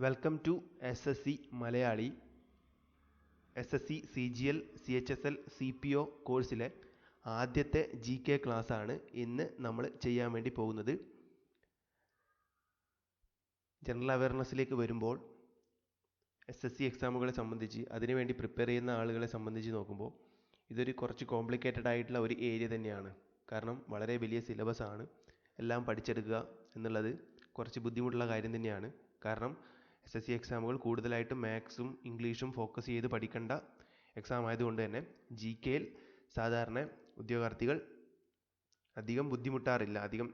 Welcome to SSC Malayali. SSC CGL CHSL CPO കോഴ്സിലെ ആദ്യത്തെ GK class ആണ് ഇന്ന് നമ്മൾ ചെയ്യാൻ വേണ്ടി പോകുന്നത്. ജനറൽ അവയർനെസ്സിലേക്ക് വരുമ്പോൾ SSC എക്സാമുകളെ സംബന്ധിച്ച് അതിനുവേണ്ടി പ്രിപ്പയർ ചെയ്യുന്ന ആളുകളെ സംബന്ധിച്ച് നോക്കുമ്പോൾ ഇതൊരു കുറച്ച് കോംപ്ലിക്കേറ്റഡ് ആയിട്ടുള്ള ഒരു ഏരിയ തന്നെയാണ്. കാരണം വളരെ വലിയ സിലബസ് ആണ്. എല്ലാം പഠിച്ചെടുക്കുക എന്നുള്ളത് കുറച്ച് ബുദ്ധിമുട്ടുള്ള കാര്യം തന്നെയാണ്. കാരണം SSC എക്സാമുകൾ കൂടുതലായിട്ടും മാത്സും ഇംഗ്ലീഷും ഫോക്കസ് ചെയ്ത് പഠിക്കേണ്ട എക്സാം ആയതുകൊണ്ട് തന്നെ GKയിൽ സാധാരണ ഉദ്യോഗാർത്ഥികൾ അധികം ബുദ്ധിമുട്ടാറില്ല, അധികം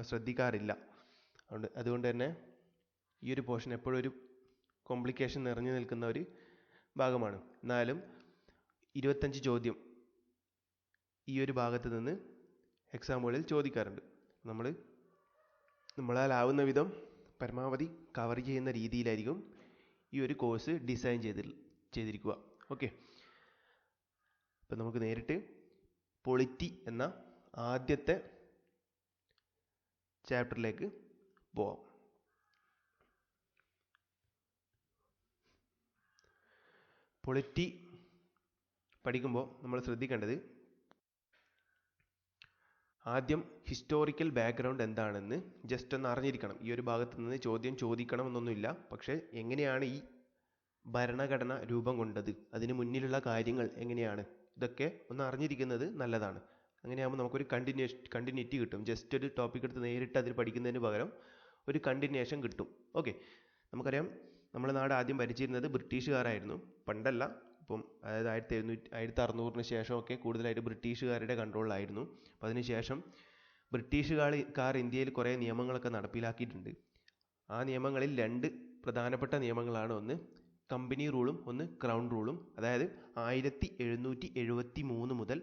ശ്രദ്ധിക്കാറില്ല. അതുകൊണ്ട് തന്നെ ഈ ഒരു പോർഷൻ എപ്പോഴും ഒരു കോംപ്ലിക്കേഷൻ നിറഞ്ഞു നിൽക്കുന്ന ഒരു ഭാഗമാണ്. എന്നാലും 25 ചോദ്യം ഈ ഒരു ഭാഗത്ത് നിന്ന് എക്സാമുകളിൽ ചോദിക്കാറുണ്ട്. നമ്മളാലാവുന്ന വിധം പരമാവധി കവർ ചെയ്യുന്ന രീതിയിലായിരിക്കും ഈ ഒരു കോഴ്സ് ഡിസൈൻ ചെയ്തിരിക്കുക. ഓക്കെ, അപ്പം നമുക്ക് നേരിട്ട് പൊളിറ്റി എന്ന ആദ്യത്തെ ചാപ്റ്ററിലേക്ക് പോവാം. പൊളിറ്റി പഠിക്കുമ്പോൾ നമ്മൾ ശ്രദ്ധിക്കേണ്ടത് ആദ്യം ഹിസ്റ്റോറിക്കൽ ബാക്ക്ഗ്രൗണ്ട് എന്താണെന്ന് ജസ്റ്റ് ഒന്ന് അറിഞ്ഞിരിക്കണം. ഈ ഒരു ഭാഗത്ത് നിന്ന് ചോദ്യം ചോദിക്കണമെന്നൊന്നുമില്ല, പക്ഷേ എങ്ങനെയാണ് ഈ ഭരണഘടന രൂപം കൊണ്ടത്, അതിന് മുന്നിലുള്ള കാര്യങ്ങൾ എങ്ങനെയാണ്, ഇതൊക്കെ ഒന്ന് അറിഞ്ഞിരിക്കുന്നത് നല്ലതാണ്. അങ്ങനെയാകുമ്പോൾ നമുക്കൊരു കണ്ടിന്യൂറ്റി കിട്ടും. ജസ്റ്റ് ഒരു ടോപ്പിക് എടുത്ത് നേരിട്ട് അതിൽ പഠിക്കുന്നതിന് പകരം ഒരു കണ്ടിന്യൂഷൻ കിട്ടും. ഓക്കെ, നമുക്കറിയാം നമ്മുടെ നാട് ആദ്യം ഭരിച്ചിരുന്നത് ബ്രിട്ടീഷുകാരായിരുന്നു. പണ്ടല്ല, ഇപ്പം അതായത് 1600 ശേഷമൊക്കെ കൂടുതലായിട്ട് ബ്രിട്ടീഷുകാരുടെ കൺട്രോളിലായിരുന്നു. അപ്പം അതിനുശേഷം ബ്രിട്ടീഷുകാർ ഇന്ത്യയിൽ കുറേ നിയമങ്ങളൊക്കെ നടപ്പിലാക്കിയിട്ടുണ്ട്. ആ നിയമങ്ങളിൽ 2 പ്രധാനപ്പെട്ട നിയമങ്ങളാണ്, ഒന്ന് കമ്പനി റൂളും ഒന്ന് ക്രൗൺ റൂളും. അതായത് 1773 മുതൽ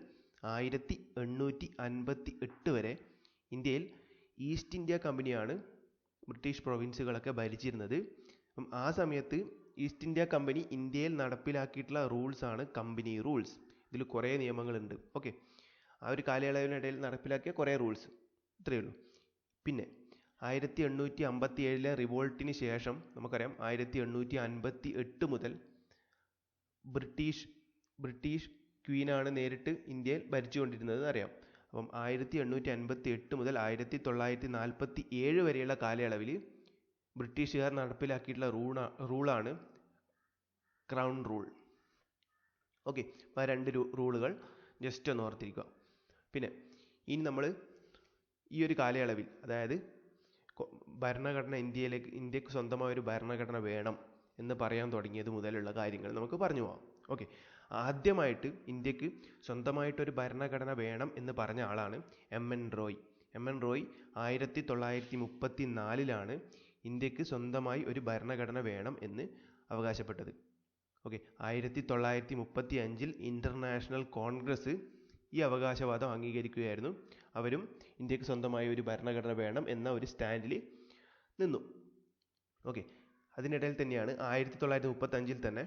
1858 വരെ ഇന്ത്യയിൽ ഈസ്റ്റ് ഇന്ത്യ കമ്പനിയാണ് ബ്രിട്ടീഷ് പ്രൊവിൻസുകളൊക്കെ ഭരിച്ചിരുന്നത്. അപ്പം ആ സമയത്ത് ഈസ്റ്റ് ഇന്ത്യ കമ്പനി ഇന്ത്യയിൽ നടപ്പിലാക്കിയിട്ടുള്ള റൂൾസാണ് കമ്പനി റൂൾസ്. ഇതിൽ കുറേ നിയമങ്ങളുണ്ട്. ഓക്കെ, ആ ഒരു കാലയളവിനിടയിൽ നടപ്പിലാക്കിയ കുറേ റൂൾസ്, ഇത്രയേ ഉള്ളൂ. പിന്നെ 1857 റിവോൾട്ടിന് ശേഷം നമുക്കറിയാം 1858 മുതൽ ബ്രിട്ടീഷ് ക്വീനാണ് നേരിട്ട് ഇന്ത്യയിൽ ഭരിച്ചുകൊണ്ടിരുന്നത് അറിയാം. അപ്പം 1858 മുതൽ 1947 വരെയുള്ള കാലയളവിൽ ബ്രിട്ടീഷുകാർ നടപ്പിലാക്കിയിട്ടുള്ള റൂളാണ് ക്രൗൺ റൂൾ. ഓക്കെ, ആ 2 റൂളുകൾ ജസ്റ്റ് ഒന്ന് ഓർത്തിരിക്കുക. പിന്നെ ഇനി നമ്മൾ ഈ ഒരു കാലയളവിൽ, അതായത് ഭരണഘടന ഇന്ത്യക്ക് സ്വന്തമായ ഒരു ഭരണഘടന വേണം എന്ന് പറയാൻ തുടങ്ങിയത് മുതലുള്ള കാര്യങ്ങൾ നമുക്ക് പറഞ്ഞു പോകാം. ഓക്കെ, ആദ്യമായിട്ട് ഇന്ത്യക്ക് സ്വന്തമായിട്ടൊരു ഭരണഘടന വേണം എന്ന് പറഞ്ഞ ആളാണ് MN റോയ്. MN റോയ് 1934 ഇന്ത്യക്ക് സ്വന്തമായി ഒരു ഭരണഘടന വേണം എന്ന് അവകാശപ്പെട്ടത്. ഓക്കെ, 1935 ഇന്റർനാഷണൽ കോൺഗ്രസ് ഈ അവകാശവാദം അംഗീകരിക്കുകയായിരുന്നു. അവരും ഇന്ത്യക്ക് സ്വന്തമായി ഒരു ഭരണഘടന വേണം എന്ന ഒരു സ്റ്റാൻഡിൽ നിന്നു. ഓക്കെ, അതിനിടയിൽ തന്നെയാണ് 1935 തന്നെ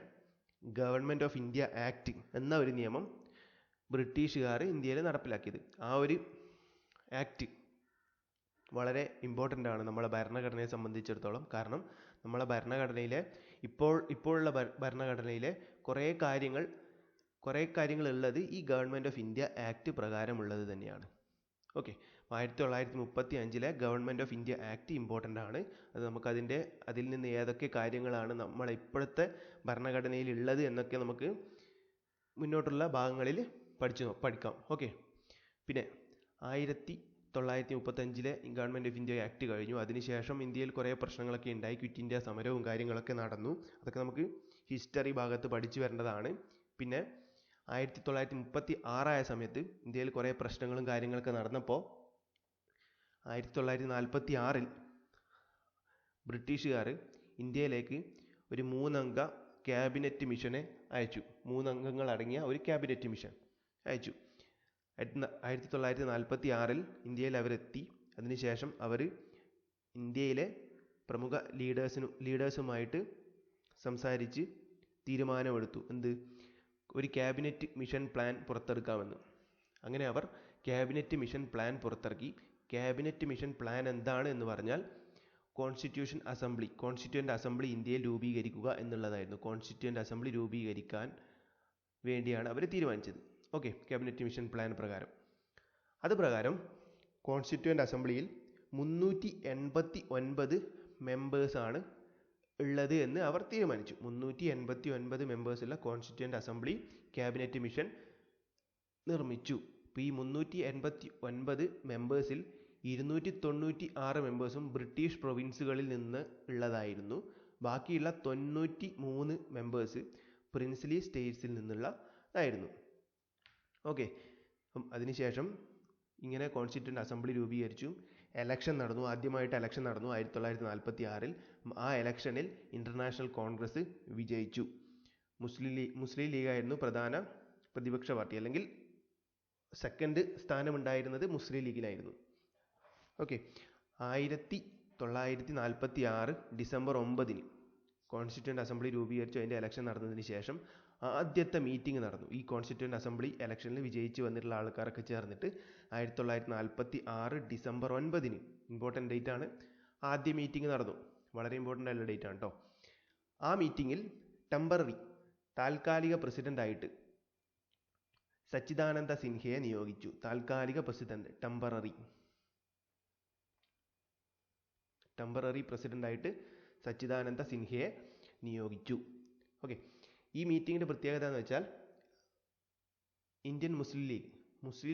ഗവൺമെൻറ് ഓഫ് ഇന്ത്യ ആക്ട് എന്ന ഒരു നിയമം ബ്രിട്ടീഷുകാർ ഇന്ത്യയിൽ നടപ്പിലാക്കിയത്. ആ ഒരു ആക്ട് വളരെ ഇമ്പോർട്ടൻ്റ് ആണ് നമ്മളെ ഭരണഘടനയെ സംബന്ധിച്ചിടത്തോളം. കാരണം നമ്മളെ ഭരണഘടനയിലെ ഇപ്പോഴുള്ള ഭരണഘടനയിലെ കുറേ കാര്യങ്ങൾ ഉള്ളത് ഈ ഗവൺമെൻറ് ഓഫ് ഇന്ത്യ ആക്ട് പ്രകാരമുള്ളത് തന്നെയാണ്. Okay, 1935 government of India act important ആണ്. അത് നമുക്ക് അതിൽ നിന്ന് ഏതൊക്കെ കാര്യങ്ങളാണ് നമ്മളെ ഇപ്പോഴത്തെ ഭരണഘടനയിൽ ഉള്ളത് എന്നൊക്കെ നമുക്ക് മുന്നോട്ടുള്ള ഭാഗങ്ങളിൽ പഠിക്കാം. ഓക്കെ, പിന്നെ 1935 ഗവൺമെൻറ് ഓഫ് ഇന്ത്യ ആക്ട് കഴിഞ്ഞു. അതിനുശേഷം ഇന്ത്യയിൽ കുറേ പ്രശ്നങ്ങളൊക്കെ ഉണ്ടായി. ക്വിറ്റ് ഇന്ത്യ സമരവും കാര്യങ്ങളൊക്കെ നടന്നു. അതൊക്കെ നമുക്ക് ഹിസ്റ്ററി ഭാഗത്ത് പഠിച്ചു വരേണ്ടതാണ്. പിന്നെ 1936 ആയ സമയത്ത് ഇന്ത്യയിൽ കുറേ പ്രശ്നങ്ങളും കാര്യങ്ങളൊക്കെ നടന്നപ്പോൾ 1946 ബ്രിട്ടീഷുകാർ ഇന്ത്യയിലേക്ക് ഒരു 3 അംഗ ക്യാബിനറ്റ് മിഷനെ അയച്ചു. 3 അംഗങ്ങൾ അടങ്ങിയ ഒരു ക്യാബിനറ്റ് മിഷൻ അയച്ചു. 1946 ഇന്ത്യയിൽ അവരെത്തി. അതിനുശേഷം അവർ ഇന്ത്യയിലെ പ്രമുഖ ലീഡേഴ്സുമായിട്ട് സംസാരിച്ച് തീരുമാനമെടുത്തു, ഒരു ക്യാബിനറ്റ് മിഷൻ പ്ലാൻ പുറത്തെടുക്കാമെന്ന്. അങ്ങനെ അവർ ക്യാബിനറ്റ് മിഷൻ പ്ലാൻ പുറത്തിറക്കി. ക്യാബിനറ്റ് മിഷൻ പ്ലാൻ എന്താണ് എന്ന് പറഞ്ഞാൽ കോൺസ്റ്റിറ്റ്യൂവൻ്റ് അസംബ്ലി ഇന്ത്യയിൽ രൂപീകരിക്കുക എന്നുള്ളതായിരുന്നു. കോൺസ്റ്റിറ്റ്യൂവൻ്റ് അസംബ്ലി രൂപീകരിക്കാൻ വേണ്ടിയാണ് അവർ തീരുമാനിച്ചത്. ഓക്കെ, ക്യാബിനറ്റ് മിഷൻ പ്ലാൻ പ്രകാരം. അത് പ്രകാരം കോൺസ്റ്റിറ്റ്യൂവൻ്റ് അസംബ്ലിയിൽ 389 മെമ്പേഴ്സാണ് ഉള്ളത് എന്ന് അവർ തീരുമാനിച്ചു. 389 മെമ്പേഴ്സുള്ള കോൺസ്റ്റിറ്റ്യൂവൻ്റ് അസംബ്ലി ക്യാബിനറ്റ് മിഷൻ നിർമ്മിച്ചു. ഇപ്പോൾ ഈ 389 മെമ്പേഴ്സിൽ 296 മെമ്പേഴ്സും ബ്രിട്ടീഷ് പ്രൊവിൻസുകളിൽ നിന്ന് ഉള്ളതായിരുന്നു. ബാക്കിയുള്ള 93 മെമ്പേഴ്സ് പ്രിൻസ്ലി സ്റ്റേറ്റ്സിൽ നിന്നുള്ളതായിരുന്നു. ഓക്കെ, അപ്പം അതിനുശേഷം ഇങ്ങനെ കോൺസ്റ്റിറ്റ്യൂവൻ്റ് അസംബ്ലി രൂപീകരിച്ചു. എലക്ഷൻ നടന്നു. ആദ്യമായിട്ട് എലക്ഷൻ നടന്നു 1946. ആ എലക്ഷനിൽ ഇൻ്റർനാഷണൽ കോൺഗ്രസ് വിജയിച്ചു. മുസ്ലിം ലീഗായിരുന്നു പ്രധാന പ്രതിപക്ഷ പാർട്ടി, അല്ലെങ്കിൽ സെക്കൻഡ് സ്ഥാനമുണ്ടായിരുന്നത് മുസ്ലിം ലീഗിലായിരുന്നു. ഓക്കെ, 1946 ഡിസംബർ 9 കോൺസ്റ്റിറ്റ്യൂവൻ്റ് അസംബ്ലി രൂപീകരിച്ചു. അതിൻ്റെ എലക്ഷൻ നടന്നതിന് ശേഷം ആദ്യത്തെ മീറ്റിംഗ് നടന്നു. ഈ കോൺസ്റ്റിറ്റ്യൂവൻ്റ് അസംബ്ലി എലക്ഷനിൽ വിജയിച്ച് വന്നിട്ടുള്ള ആൾക്കാരൊക്കെ ചേർന്നിട്ട് 1946 ഡിസംബർ 9 ഇമ്പോർട്ടൻ്റ് ഡേറ്റ് ആണ്, ആദ്യ മീറ്റിംഗ് നടന്നു. വളരെ ഇമ്പോർട്ടൻ്റ് ആയിട്ടുള്ള ഡേറ്റ് ആണ് കേട്ടോ. ആ മീറ്റിങ്ങിൽ താൽക്കാലിക പ്രസിഡൻ്റായിട്ട് സച്ചിദാനന്ദ സിൻഹയെ നിയോഗിച്ചു. താൽക്കാലിക പ്രസിഡന്റ്, ടെമ്പററി പ്രസിഡൻ്റായിട്ട് സച്ചിദാനന്ദ സിൻഹയെ നിയോഗിച്ചു. ഓക്കെ, ഈ മീറ്റിങ്ങിൻ്റെ പ്രത്യേകത എന്ന് വെച്ചാൽ ഇന്ത്യൻ മുസ്ലിം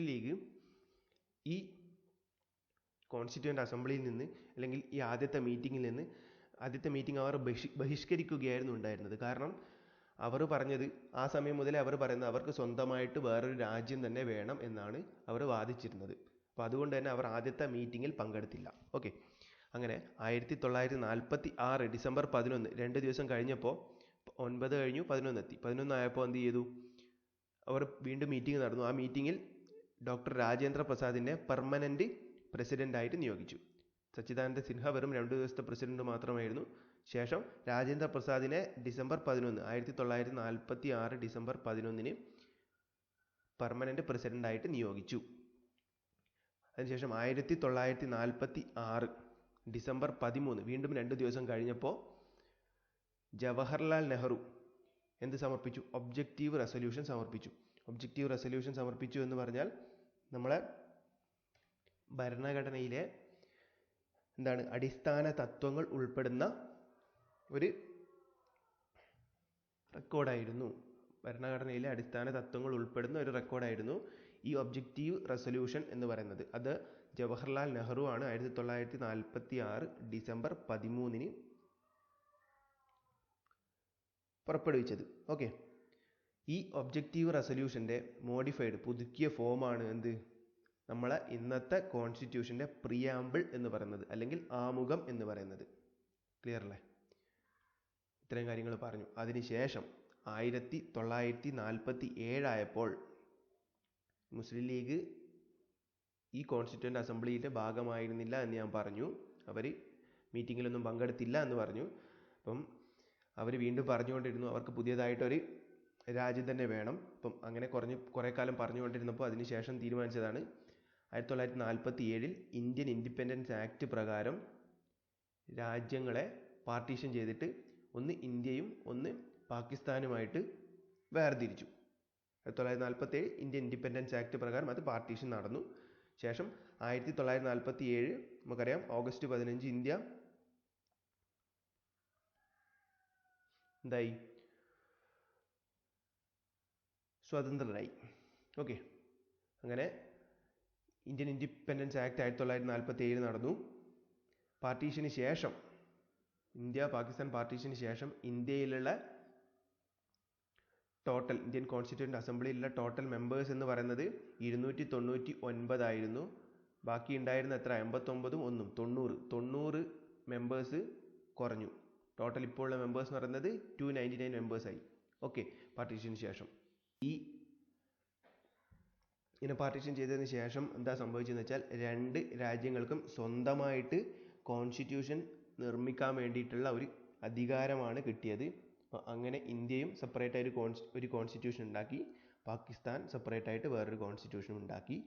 ലീഗ് ഈ കോൺസ്റ്റിറ്റ്യൂവൻ്റ് അസംബ്ലിയിൽ നിന്ന്, അല്ലെങ്കിൽ ഈ ആദ്യത്തെ മീറ്റിംഗ് അവർ ബഹിഷ്കരിക്കുകയായിരുന്നു ഉണ്ടായിരുന്നത്. കാരണം അവർ പറഞ്ഞത്, ആ സമയം മുതലേ അവർ പറയുന്നത് അവർക്ക് സ്വന്തമായിട്ട് വേറൊരു രാജ്യം തന്നെ വേണം എന്നാണ് അവർ വാദിച്ചിരുന്നത്. അപ്പോൾ അതുകൊണ്ട് തന്നെ അവർ ആദ്യത്തെ മീറ്റിങ്ങിൽ പങ്കെടുത്തില്ല. ഓക്കെ, അങ്ങനെ 1946 ഡിസംബർ 11, 2 ദിവസം കഴിഞ്ഞപ്പോൾ 9 കഴിഞ്ഞു 11 എത്തി. 11 ആയപ്പോൾ എന്ത് ചെയ്തു, അവർ വീണ്ടും മീറ്റിംഗ് നടന്നു. ആ മീറ്റിങ്ങിൽ ഡോക്ടർ രാജേന്ദ്ര പ്രസാദിനെ പെർമനൻ്റ് പ്രസിഡൻ്റായിട്ട് നിയോഗിച്ചു. സച്ചിദാനന്ദ സിൻഹ വെറും 2 ദിവസത്തെ പ്രസിഡന്റ് മാത്രമായിരുന്നു. ശേഷം രാജേന്ദ്ര പ്രസാദിനെ ഡിസംബർ 11, 1946 ഡിസംബർ 11 പെർമനൻ്റ് പ്രസിഡൻ്റായിട്ട് നിയോഗിച്ചു. അതിനുശേഷം 1946 ഡിസംബർ 13, വീണ്ടും 2 ദിവസം കഴിഞ്ഞപ്പോൾ ജവഹർലാൽ നെഹ്റു എന്ത് സമർപ്പിച്ചു? ഒബ്ജക്റ്റീവ് റെസൊല്യൂഷൻ സമർപ്പിച്ചു. ഒബ്ജക്റ്റീവ് റെസൊല്യൂഷൻ സമർപ്പിച്ചു എന്ന് പറഞ്ഞാൽ നമ്മളെ ഭരണഘടനയിലെ അടിസ്ഥാന തത്വങ്ങൾ ഉൾപ്പെടുന്ന ഒരു റെക്കോർഡായിരുന്നു. ഭരണഘടനയിലെ അടിസ്ഥാന തത്വങ്ങൾ ഉൾപ്പെടുന്ന ഒരു റെക്കോർഡായിരുന്നു ഈ ഒബ്ജക്റ്റീവ് റെസൊല്യൂഷൻ എന്ന് പറയുന്നത്. അത് ജവഹർലാൽ നെഹ്റു ആണ് 1946 ഡിസംബർ 13 പുറപ്പെടുവിച്ചത്. ഓക്കെ, ഈ ഒബ്ജക്റ്റീവ് റെസൊല്യൂഷൻ്റെ പുതുക്കിയ ഫോമാണ് എന്ത്, നമ്മളെ ഇന്നത്തെ കോൺസ്റ്റിറ്റ്യൂഷൻ്റെ പ്രിയാമ്പിൾ എന്ന് പറയുന്നത്, അല്ലെങ്കിൽ ആമുഖം എന്ന് പറയുന്നത്. ക്ലിയർ അല്ലേ? ഇത്രയും കാര്യങ്ങൾ പറഞ്ഞു. അതിനുശേഷം 1947 ആയപ്പോൾ മുസ്ലിം ലീഗ് ഈ കോൺസ്റ്റിറ്റ്യൂവൻ്റ് അസംബ്ലിയുടെ ഭാഗമായിരുന്നില്ല എന്ന് ഞാൻ പറഞ്ഞു. അവർ മീറ്റിങ്ങിലൊന്നും പങ്കെടുത്തില്ല എന്ന് പറഞ്ഞു. അപ്പം അവർ വീണ്ടും പറഞ്ഞുകൊണ്ടിരുന്നു അവർക്ക് പുതിയതായിട്ടൊരു രാജ്യം തന്നെ വേണം. അപ്പം അങ്ങനെ കുറേ കാലം പറഞ്ഞുകൊണ്ടിരുന്നപ്പോൾ അതിനുശേഷം തീരുമാനിച്ചതാണ് 1947 ഇന്ത്യൻ ഇൻഡിപെൻഡൻസ് ആക്ട് പ്രകാരം രാജ്യങ്ങളെ പാർട്ടീഷൻ ചെയ്തിട്ട് ഒന്ന് ഇന്ത്യയും ഒന്ന് പാകിസ്ഥാനുമായിട്ട് വേർതിരിച്ചു. 1947 ഇന്ത്യൻ ഇൻഡിപെൻഡൻസ് ആക്ട് പ്രകാരം അത് പാർട്ടീഷൻ നടന്നു. ശേഷം 1947 നമുക്കറിയാം ഓഗസ്റ്റ് 15 ഇന്ത്യ എന്തായി? സ്വതന്ത്രരായി. ഓക്കെ, അങ്ങനെ ഇന്ത്യൻ ഇൻഡിപെൻഡൻസ് ആക്ട് 1947 നടന്നു. പാർട്ടീഷന് ശേഷം പാകിസ്ഥാൻ പാർട്ടീഷന് ശേഷം ഇന്ത്യയിലുള്ള ടോട്ടൽ ഇന്ത്യൻ കോൺസ്റ്റിറ്റ്യൂവൻ്റ് അസംബ്ലിയിലുള്ള ടോട്ടൽ മെമ്പേഴ്സ് എന്ന് പറയുന്നത് 299 ആയിരുന്നു. ബാക്കി ഉണ്ടായിരുന്ന എത്ര? 89ഉം 1ഉം 90 മെമ്പേഴ്സ് കുറഞ്ഞു. ടോട്ടൽ ഇപ്പോൾ ഉള്ള മെമ്പേഴ്സ് എന്ന് പറയുന്നത് 299 മെമ്പേഴ്സായി. ഓക്കെ, പാർട്ടീഷന് ശേഷം ഇങ്ങനെ പാർട്ടീഷൻ ചെയ്തതിന് ശേഷം എന്താ സംഭവിച്ചതെന്ന് വെച്ചാൽ 2 രാജ്യങ്ങൾക്കും സ്വന്തമായിട്ട് കോൺസ്റ്റിറ്റ്യൂഷൻ നിർമ്മിക്കാൻ വേണ്ടിയിട്ടുള്ള ഒരു അധികാരമാണ് കിട്ടിയത്. അങ്ങനെ ഇന്ത്യയും സെപ്പറേറ്റ് ആയിട്ട് ഒരു കോൺസ്റ്റിറ്റ്യൂഷൻ ഉണ്ടാക്കി, പാകിസ്ഥാൻ സെപ്പറേറ്റ് ആയിട്ട് വേറൊരു കോൺസ്റ്റിറ്റ്യൂഷൻ ഉണ്ടാക്കി.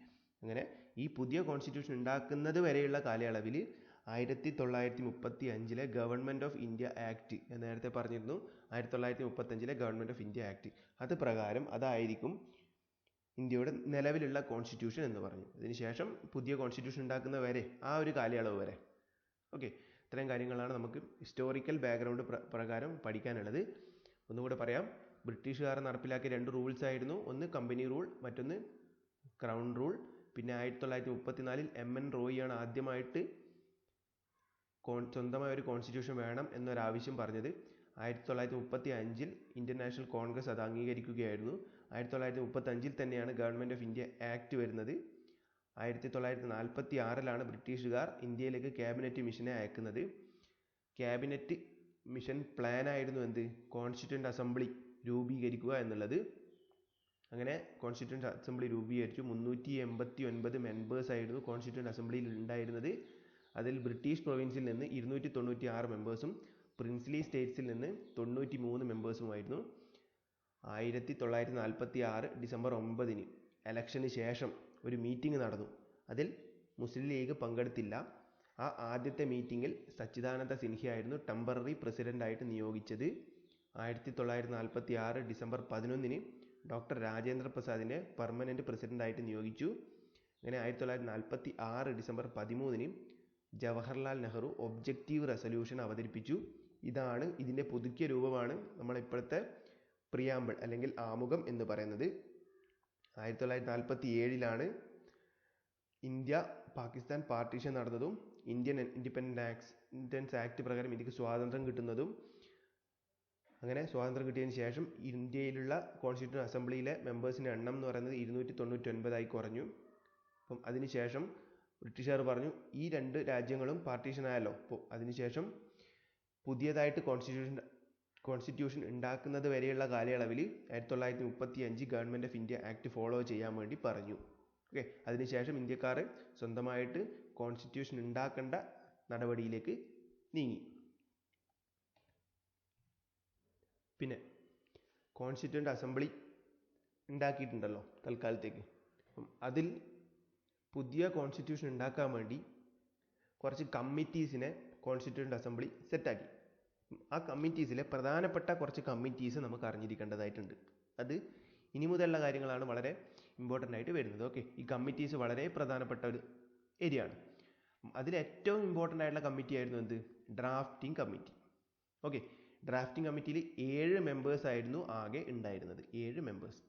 അങ്ങനെ ഈ പുതിയ കോൺസ്റ്റിറ്റ്യൂഷൻ ഉണ്ടാക്കുന്നത് വരെയുള്ള കാലയളവിൽ 1935 ഗവൺമെൻറ് ഓഫ് ഇന്ത്യ ആക്ട് ഞാൻ നേരത്തെ പറഞ്ഞിരുന്നു. 1935 ഗവൺമെൻറ് ഓഫ് ഇന്ത്യ ആക്ട് അത് പ്രകാരം അതായിരിക്കും ഇന്ത്യയുടെ നിലവിലുള്ള കോൺസ്റ്റിറ്റ്യൂഷൻ എന്ന് പറഞ്ഞു. അതിനുശേഷം പുതിയ കോൺസ്റ്റിറ്റ്യൂഷൻ ഉണ്ടാക്കുന്ന വരെ ആ ഒരു കാലയളവ് വരെ. ഓക്കെ, ഇത്രയും കാര്യങ്ങളാണ് നമുക്ക് ഹിസ്റ്റോറിക്കൽ ബാക്ക്ഗ്രൗണ്ട് പ്രകാരം പഠിക്കാനുള്ളത്. ഒന്നുകൂടെ പറയാം. ബ്രിട്ടീഷുകാർ നടപ്പിലാക്കിയ 2 റൂൾസ് ആയിരുന്നു. ഒന്ന് കമ്പനി റൂൾ, മറ്റൊന്ന് ക്രൗൺ റൂൾ. പിന്നെ 1934 MN റോയിയാണ് ആദ്യമായിട്ട് സ്വന്തമായ ഒരു കോൺസ്റ്റിറ്റ്യൂഷൻ വേണം എന്നൊരാവശ്യം പറഞ്ഞത്. 1935 ഇന്ത്യൻ നാഷണൽ കോൺഗ്രസ് അത് അംഗീകരിക്കുകയായിരുന്നു. 1935 തന്നെയാണ് ഗവൺമെൻറ് ഓഫ് ഇന്ത്യ ആക്ട് വരുന്നത്. 1946 ബ്രിട്ടീഷുകാർ ഇന്ത്യയിലേക്ക് ക്യാബിനറ്റ് മിഷനെ അയക്കുന്നത്. ക്യാബിനറ്റ് മിഷൻ പ്ലാൻ ആയിരുന്നു എന്ത്? കോൺസ്റ്റിറ്റ്യൂവൻ്റ് അസംബ്ലി രൂപീകരിക്കുക എന്നുള്ളത്. അങ്ങനെ കോൺസ്റ്റിറ്റ്യൂവൻ്റ് അസംബ്ലി രൂപീകരിച്ചു. 389 മെമ്പേഴ്സ് ആയിരുന്നു കോൺസ്റ്റിറ്റ്യൂവൻ്റ് അസംബ്ലിയിൽ ഉണ്ടായിരുന്നത്. അതിൽ ബ്രിട്ടീഷ് പ്രൊവിൻസിൽ നിന്ന് 296 മെമ്പേഴ്സും പ്രിൻസ്ലി സ്റ്റേറ്റ്സിൽ നിന്ന് 93 മെമ്പേഴ്സുമായിരുന്നു. 1946 ഡിസംബർ 9 ഇലക്ഷന് ശേഷം ഒരു മീറ്റിംഗ് നടന്നു. അതിൽ മുസ്ലിം ലീഗ് പങ്കെടുത്തില്ല. ആ ആദ്യത്തെ മീറ്റിങ്ങിൽ സച്ചിദാനന്ദ സിൻഹയായിരുന്നു ടെമ്പററി പ്രസിഡൻ്റായിട്ട് നിയോഗിച്ചത്. 1946 ഡിസംബർ 11 ഡോക്ടർ രാജേന്ദ്ര പ്രസാദിനെ പെർമനൻറ്റ് പ്രസിഡൻ്റായിട്ട് നിയോഗിച്ചു. അങ്ങനെ 1946 December 13 Jawaharlal Nehru objective resolution അവതരിപ്പിച്ചു. ഇതാണ് ഇതിൻ്റെ പുതുക്കിയ രൂപമാണ് നമ്മളിപ്പോഴത്തെ പ്രിയാമ്പിൾ അല്ലെങ്കിൽ ആമുഖം എന്ന് പറയുന്നത്. 1947 ഇന്ത്യ പാകിസ്ഥാൻ പാർട്ടീഷൻ നടന്നതും ഇന്ത്യൻ ഇൻഡിപെൻഡൻസ് ആക്ട് പ്രകാരം ഇന്ത്യക്ക് സ്വാതന്ത്ര്യം കിട്ടുന്നതും. അങ്ങനെ സ്വാതന്ത്ര്യം കിട്ടിയതിന് ശേഷം ഇന്ത്യയിലുള്ള കോൺസ്റ്റിറ്റ്യൂവൻ്റ് അസംബ്ലിയിലെ മെമ്പേഴ്സിൻ്റെ എണ്ണം എന്ന് പറയുന്നത് 299 കുറഞ്ഞു. അപ്പം അതിനുശേഷം ബ്രിട്ടീഷുകാർ പറഞ്ഞു ഈ 2 രാജ്യങ്ങളും പാർട്ടീഷൻ ആയല്ലോ, അപ്പോൾ അതിനുശേഷം പുതിയതായിട്ട് കോൺസ്റ്റിറ്റ്യൂഷൻ ഉണ്ടാക്കുന്നത് വരെയുള്ള കാലയളവിൽ 1935 government of India act follow ചെയ്യാൻ വേണ്ടി പറഞ്ഞു. ഓക്കെ, അതിനുശേഷം ഇന്ത്യക്കാർ സ്വന്തമായിട്ട് കോൺസ്റ്റിറ്റ്യൂഷൻ ഉണ്ടാക്കേണ്ട നടപടിയിലേക്ക് നീങ്ങി. പിന്നെ കോൺസ്റ്റിറ്റ്യൂവൻ്റ് അസംബ്ലി ഉണ്ടാക്കിയിട്ടുണ്ടല്ലോ തൽക്കാലത്തേക്ക്. അപ്പം അതിൽ പുതിയ കോൺസ്റ്റിറ്റ്യൂഷൻ ഉണ്ടാക്കാൻ വേണ്ടി കുറച്ച് കമ്മിറ്റീസിനെ കോൺസ്റ്റിറ്റ്യൂവൻ്റ് അസംബ്ലി സെറ്റാക്കി. ആ കമ്മിറ്റീസിലെ പ്രധാനപ്പെട്ട കുറച്ച് കമ്മിറ്റീസ് നമുക്ക് അറിഞ്ഞിരിക്കേണ്ടതായിട്ടുണ്ട്. അത് ഇനി മുതലുള്ള കാര്യങ്ങളാണ് വളരെ ഇമ്പോർട്ടൻ്റ് ആയിട്ട് വരുന്നത്. ഓക്കെ, ഈ കമ്മിറ്റീസ് വളരെ പ്രധാനപ്പെട്ട ഒരു ഏരിയ ആണ്. അതിൽ ഏറ്റവും ഇമ്പോർട്ടൻ്റ് ആയിട്ടുള്ള കമ്മിറ്റി ആയിരുന്നു എന്ത്? Drafting committee. ഓക്കെ, ഡ്രാഫ്റ്റിംഗ് കമ്മിറ്റിയിൽ 7 മെമ്പേഴ്സ് ആയിരുന്നു ആകെ ഉണ്ടായിരുന്നത്. 7 മെമ്പേഴ്സ്.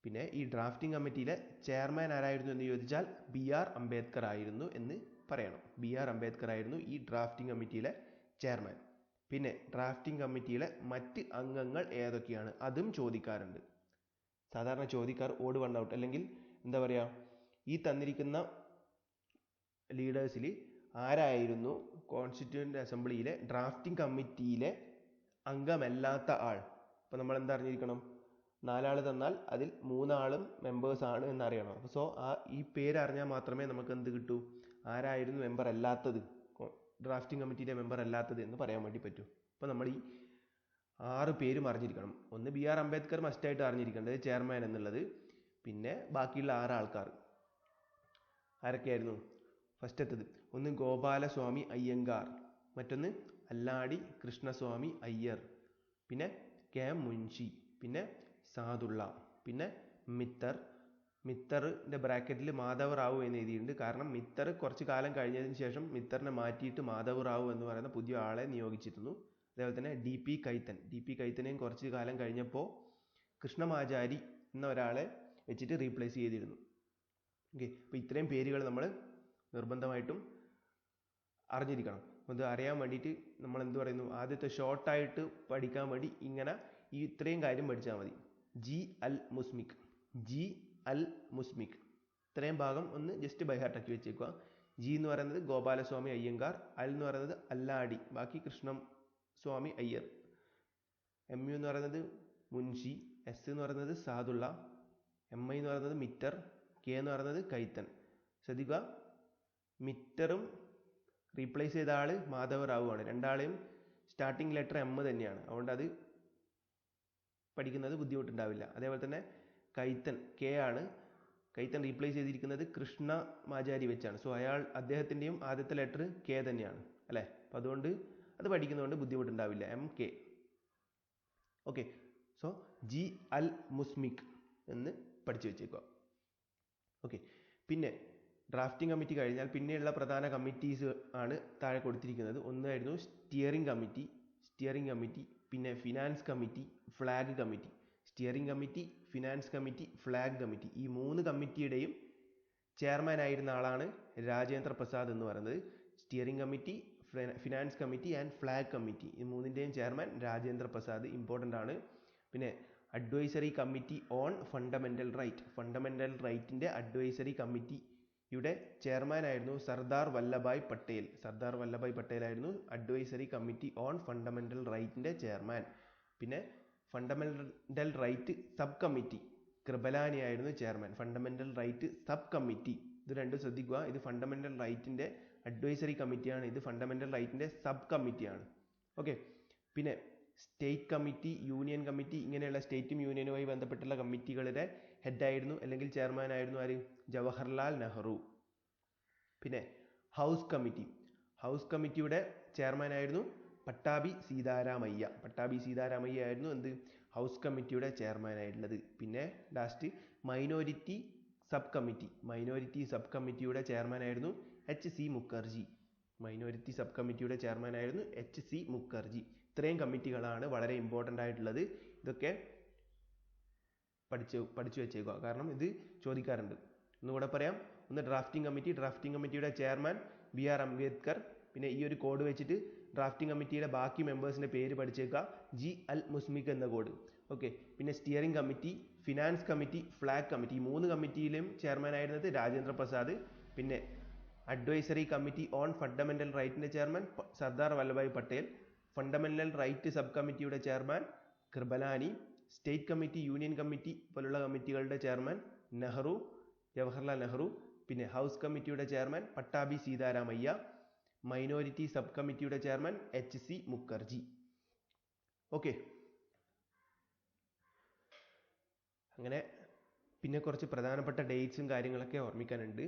പിന്നെ ഈ ഡ്രാഫ്റ്റിംഗ് കമ്മിറ്റിയിലെ ചെയർമാൻ ആരായിരുന്നു എന്ന് ചോദിച്ചാൽ BR അംബേദ്കർ ആയിരുന്നു എന്ന് പറയണം. BR അംബേദ്കർ ആയിരുന്നു ഈ ഡ്രാഫ്റ്റിംഗ് കമ്മിറ്റിയിലെ ചെയർമാൻ. പിന്നെ ഡ്രാഫ്റ്റിംഗ് കമ്മിറ്റിയിലെ മറ്റ് അംഗങ്ങൾ ഏതൊക്കെയാണ് അതും ചോദിക്കാറുണ്ട്. സാധാരണ ചോദിക്കാർ ഓട് വൺ ഔട്ട് അല്ലെങ്കിൽ എന്താ പറയുക, ഈ തന്നിരിക്കുന്ന ലീഡേഴ്സിൽ ആരായിരുന്നു കോൺസ്റ്റിറ്റ്യൂവൻ്റ് അസംബ്ലിയിലെ ഡ്രാഫ്റ്റിംഗ് കമ്മിറ്റിയിലെ അംഗമല്ലാത്ത ആൾ. അപ്പോൾ നമ്മൾ എന്താ അറിഞ്ഞിരിക്കണം? 4 ആൾ തന്നാൽ അതിൽ 3 ആളും മെമ്പേഴ്സ് ആണ് എന്നറിയണം. സോ ഈ പേര് അറിഞ്ഞാൽ മാത്രമേ നമുക്ക് എന്ത് കിട്ടൂ, ആരായിരുന്നു മെമ്പർ അല്ലാത്തത്, ഡ്രാഫ്റ്റിംഗ് കമ്മിറ്റിയിലെ മെമ്പർ അല്ലാത്തത് എന്ന് പറയാൻ വേണ്ടി പറ്റൂ. അപ്പോൾ നമ്മൾ ഈ 6 പേരും അറിഞ്ഞിരിക്കണം. ഒന്ന് BR അംബേദ്കർ മസ്റ്റായിട്ട് അറിഞ്ഞിരിക്കേണ്ടത്, ചെയർമാൻ എന്നുള്ളത്. പിന്നെ ബാക്കിയുള്ള 6 ആൾക്കാർ ആരൊക്കെയായിരുന്നു? ഫസ്റ്റത്തത് ഒന്ന് ഗോപാലസ്വാമി അയ്യങ്കാർ, മറ്റൊന്ന് അല്ലാടി കൃഷ്ണസ്വാമി അയ്യർ, പിന്നെ KM മുൻഷി, പിന്നെ സാദുള്ള, പിന്നെ മിത്തറിൻ്റെ ബ്രാക്കറ്റിൽ മാധവ് റാവു എന്ന് എഴുതിയിട്ടുണ്ട്. കാരണം മിത്തർ കുറച്ച് കാലം കഴിഞ്ഞതിന് ശേഷം മിത്തറിനെ മാറ്റിയിട്ട് മാധവ് റാവു എന്ന് പറയുന്ന പുതിയ ആളെ നിയോഗിച്ചിരുന്നു. അതേപോലെ തന്നെ DP കൈത്തനെയും കുറച്ച് കാലം കഴിഞ്ഞപ്പോൾ കൃഷ്ണമാചാരി എന്ന ഒരാളെ വെച്ചിട്ട് റീപ്ലേസ് ചെയ്തിരുന്നു. ഓക്കെ, അപ്പോൾ ഇത്രയും പേരുകൾ നമ്മൾ നിർബന്ധമായിട്ടും അറിഞ്ഞിരിക്കണം. അത് അറിയാൻ വേണ്ടിയിട്ട് നമ്മൾ എന്ത് പറയുന്നു, ആദ്യത്തെ ഷോർട്ടായിട്ട് പഠിക്കാൻ വേണ്ടി ഇങ്ങനെ ഈ ഇത്രയും കാര്യം പഠിച്ചാൽ മതി. G. Al Musmik ഇത്രയും ഭാഗം ഒന്ന് ജസ്റ്റ് ബൈ ഹാർട്ടാക്കി വെച്ചേക്കുക. G എന്ന് പറയുന്നത് ഗോപാലസ്വാമി അയ്യങ്കാർ, Al എന്ന് പറയുന്നത് അല്ലാടി, ബാക്കി കൃഷ്ണസ്വാമി അയ്യർ, MU എന്ന് പറയുന്നത് മുൻഷി, S എന്ന് പറയുന്നത് സാദുള്ള, MI എന്ന് പറയുന്നത് മിറ്റർ, K എന്ന് പറയുന്നത് കൈത്തൻ. ശ്രദ്ധിക്കുക, മിറ്ററും റീപ്ലേസ് ചെയ്ത ആൾ മാധവ് റാവു ആണ്. രണ്ടാളെയും സ്റ്റാർട്ടിംഗ് ലെറ്റർ M തന്നെയാണ്. അതുകൊണ്ട് അത് പഠിക്കുന്നത് ബുദ്ധിമുട്ടുണ്ടാവില്ല. അതേപോലെ തന്നെ കൈത്തൻ K ആണ്, കൈത്തൻ റീപ്ലേസ് ചെയ്തിരിക്കുന്നത് കൃഷ്ണമാചാരി വെച്ചാണ്. സോ അദ്ദേഹത്തിൻ്റെയും ആദ്യത്തെ ലെറ്റർ കെ തന്നെയാണ് അല്ലേ. അപ്പം അതുകൊണ്ട് അത് പഠിക്കുന്നതുകൊണ്ട് ബുദ്ധിമുട്ടുണ്ടാവില്ല. MK. ഓക്കെ. സോ ജി അൽ മുസ്മിക് എന്ന് പഠിച്ചു വെച്ചേക്കുക. ഓക്കെ. പിന്നെ ഡ്രാഫ്റ്റിംഗ് കമ്മിറ്റി കഴിഞ്ഞാൽ പിന്നെയുള്ള പ്രധാന കമ്മിറ്റീസ് ആണ് താഴെ കൊടുത്തിരിക്കുന്നത്. ഒന്നായിരുന്നു സ്റ്റിയറിംഗ് കമ്മിറ്റി, പിന്നെ finance committee, flag committee. Steering committee, finance committee, flag committee, ഈ 3 കമ്മിറ്റിയുടെയും ചെയർമാൻ ആയിരുന്ന ആളാണ് രാജേന്ദ്ര പ്രസാദ് എന്ന് പറയുന്നത്. Steering committee, finance committee and flag committee, ഈ 3ൻ്റെയും ചെയർമാൻ രാജേന്ദ്ര പ്രസാദ്. ഇമ്പോർട്ടൻ്റ് ആണ്. പിന്നെ അഡ്വൈസറി കമ്മിറ്റി ഓൺ ഫണ്ടമെൻ്റൽ റൈറ്റിൻ്റെ അഡ്വൈസറി കമ്മിറ്റിയുടെ ചെയർമാൻ ആയിരുന്നു സർദാർ വല്ലഭായ് പട്ടേൽ ആയിരുന്നു അഡ്വൈസറി കമ്മിറ്റി ഓൺ ഫണ്ടമെൻ്റൽ റൈറ്റിൻ്റെ ചെയർമാൻ. പിന്നെ fundamental right sub committee Kripalani ആയിരുന്നു chairman. Fundamental right sub committee, ഇത് രണ്ടും ശ്രദ്ധിക്കുക. ഇത് ഫണ്ടമെൻ്റൽ റൈറ്റിൻ്റെ അഡ്വൈസറി കമ്മിറ്റിയാണ്, ഇത് ഫണ്ടമെൻ്റൽ റൈറ്റിൻ്റെ സബ് കമ്മിറ്റിയാണ്. ഓക്കെ. പിന്നെ സ്റ്റേറ്റ് കമ്മിറ്റി, യൂണിയൻ കമ്മിറ്റി, ഇങ്ങനെയുള്ള സ്റ്റേറ്റും യൂണിയനുമായി ബന്ധപ്പെട്ടുള്ള കമ്മിറ്റികളുടെ ഹെഡായിരുന്നു അല്ലെങ്കിൽ ചെയർമാൻ ആയിരുന്നു ആര്? ജവഹർലാൽ നെഹ്റു. പിന്നെ ഹൗസ് കമ്മിറ്റിയുടെ ചെയർമാൻ ആയിരുന്നു പട്ടാഭി സീതാരാമയ്യ ആയിരുന്നു എന്ത്? ഹൗസ് കമ്മിറ്റിയുടെ ചെയർമാൻ ആയിട്ടുള്ളത്. പിന്നെ ലാസ്റ്റ് മൈനോരിറ്റി സബ് കമ്മിറ്റിയുടെ ചെയർമാൻ ആയിരുന്നു HC മുഖർജി. ഇത്രയും കമ്മിറ്റികളാണ് വളരെ ഇമ്പോർട്ടൻ്റ് ആയിട്ടുള്ളത്. ഇതൊക്കെ പഠിച്ചു വെച്ചേക്കുക, കാരണം ഇത് ചോദിക്കാറുണ്ട്. ഒന്നുകൂടെ പറയാം. ഒന്ന് ഡ്രാഫ്റ്റിംഗ് കമ്മിറ്റിയുടെ ചെയർമാൻ BR അംബേദ്കർ. പിന്നെ ഈ ഒരു കോഡ് വെച്ചിട്ട് ഡ്രാഫ്റ്റിംഗ് കമ്മിറ്റിയുടെ ബാക്കി മെമ്പേഴ്സിൻ്റെ പേര് പഠിച്ചേക്കുക. ജി അൽ മുസ്മിക് എന്ന കോഡ്. ഓക്കെ. പിന്നെ steering committee, finance committee, flag committee, ഈ 3 കമ്മിറ്റിയിലും ചെയർമാൻ ആയിരുന്നത് രാജേന്ദ്ര പ്രസാദ്. പിന്നെ അഡ്വൈസറി കമ്മിറ്റി ഓൺ ഫണ്ടമെൻ്റൽ റൈറ്റിൻ്റെ chairman Sardar Vallabhbhai Patel. Fundamental right sub കമ്മിറ്റിയുടെ chairman Kripalani. State committee, union committee പോലുള്ള കമ്മിറ്റികളുടെ ചെയർമാൻ ജവഹർലാൽ നെഹ്റു. പിന്നെ ഹൗസ് കമ്മിറ്റിയുടെ chairman Pattabhi Sitaramayya. Minority sub കമ്മിറ്റിയുടെ ചെയർമാൻ HC മുഖർജി. ഓക്കെ. അങ്ങനെ പിന്നെ കുറച്ച് പ്രധാനപ്പെട്ട ഡേറ്റ്സും കാര്യങ്ങളൊക്കെ ഓർമ്മിക്കാനുണ്ട്.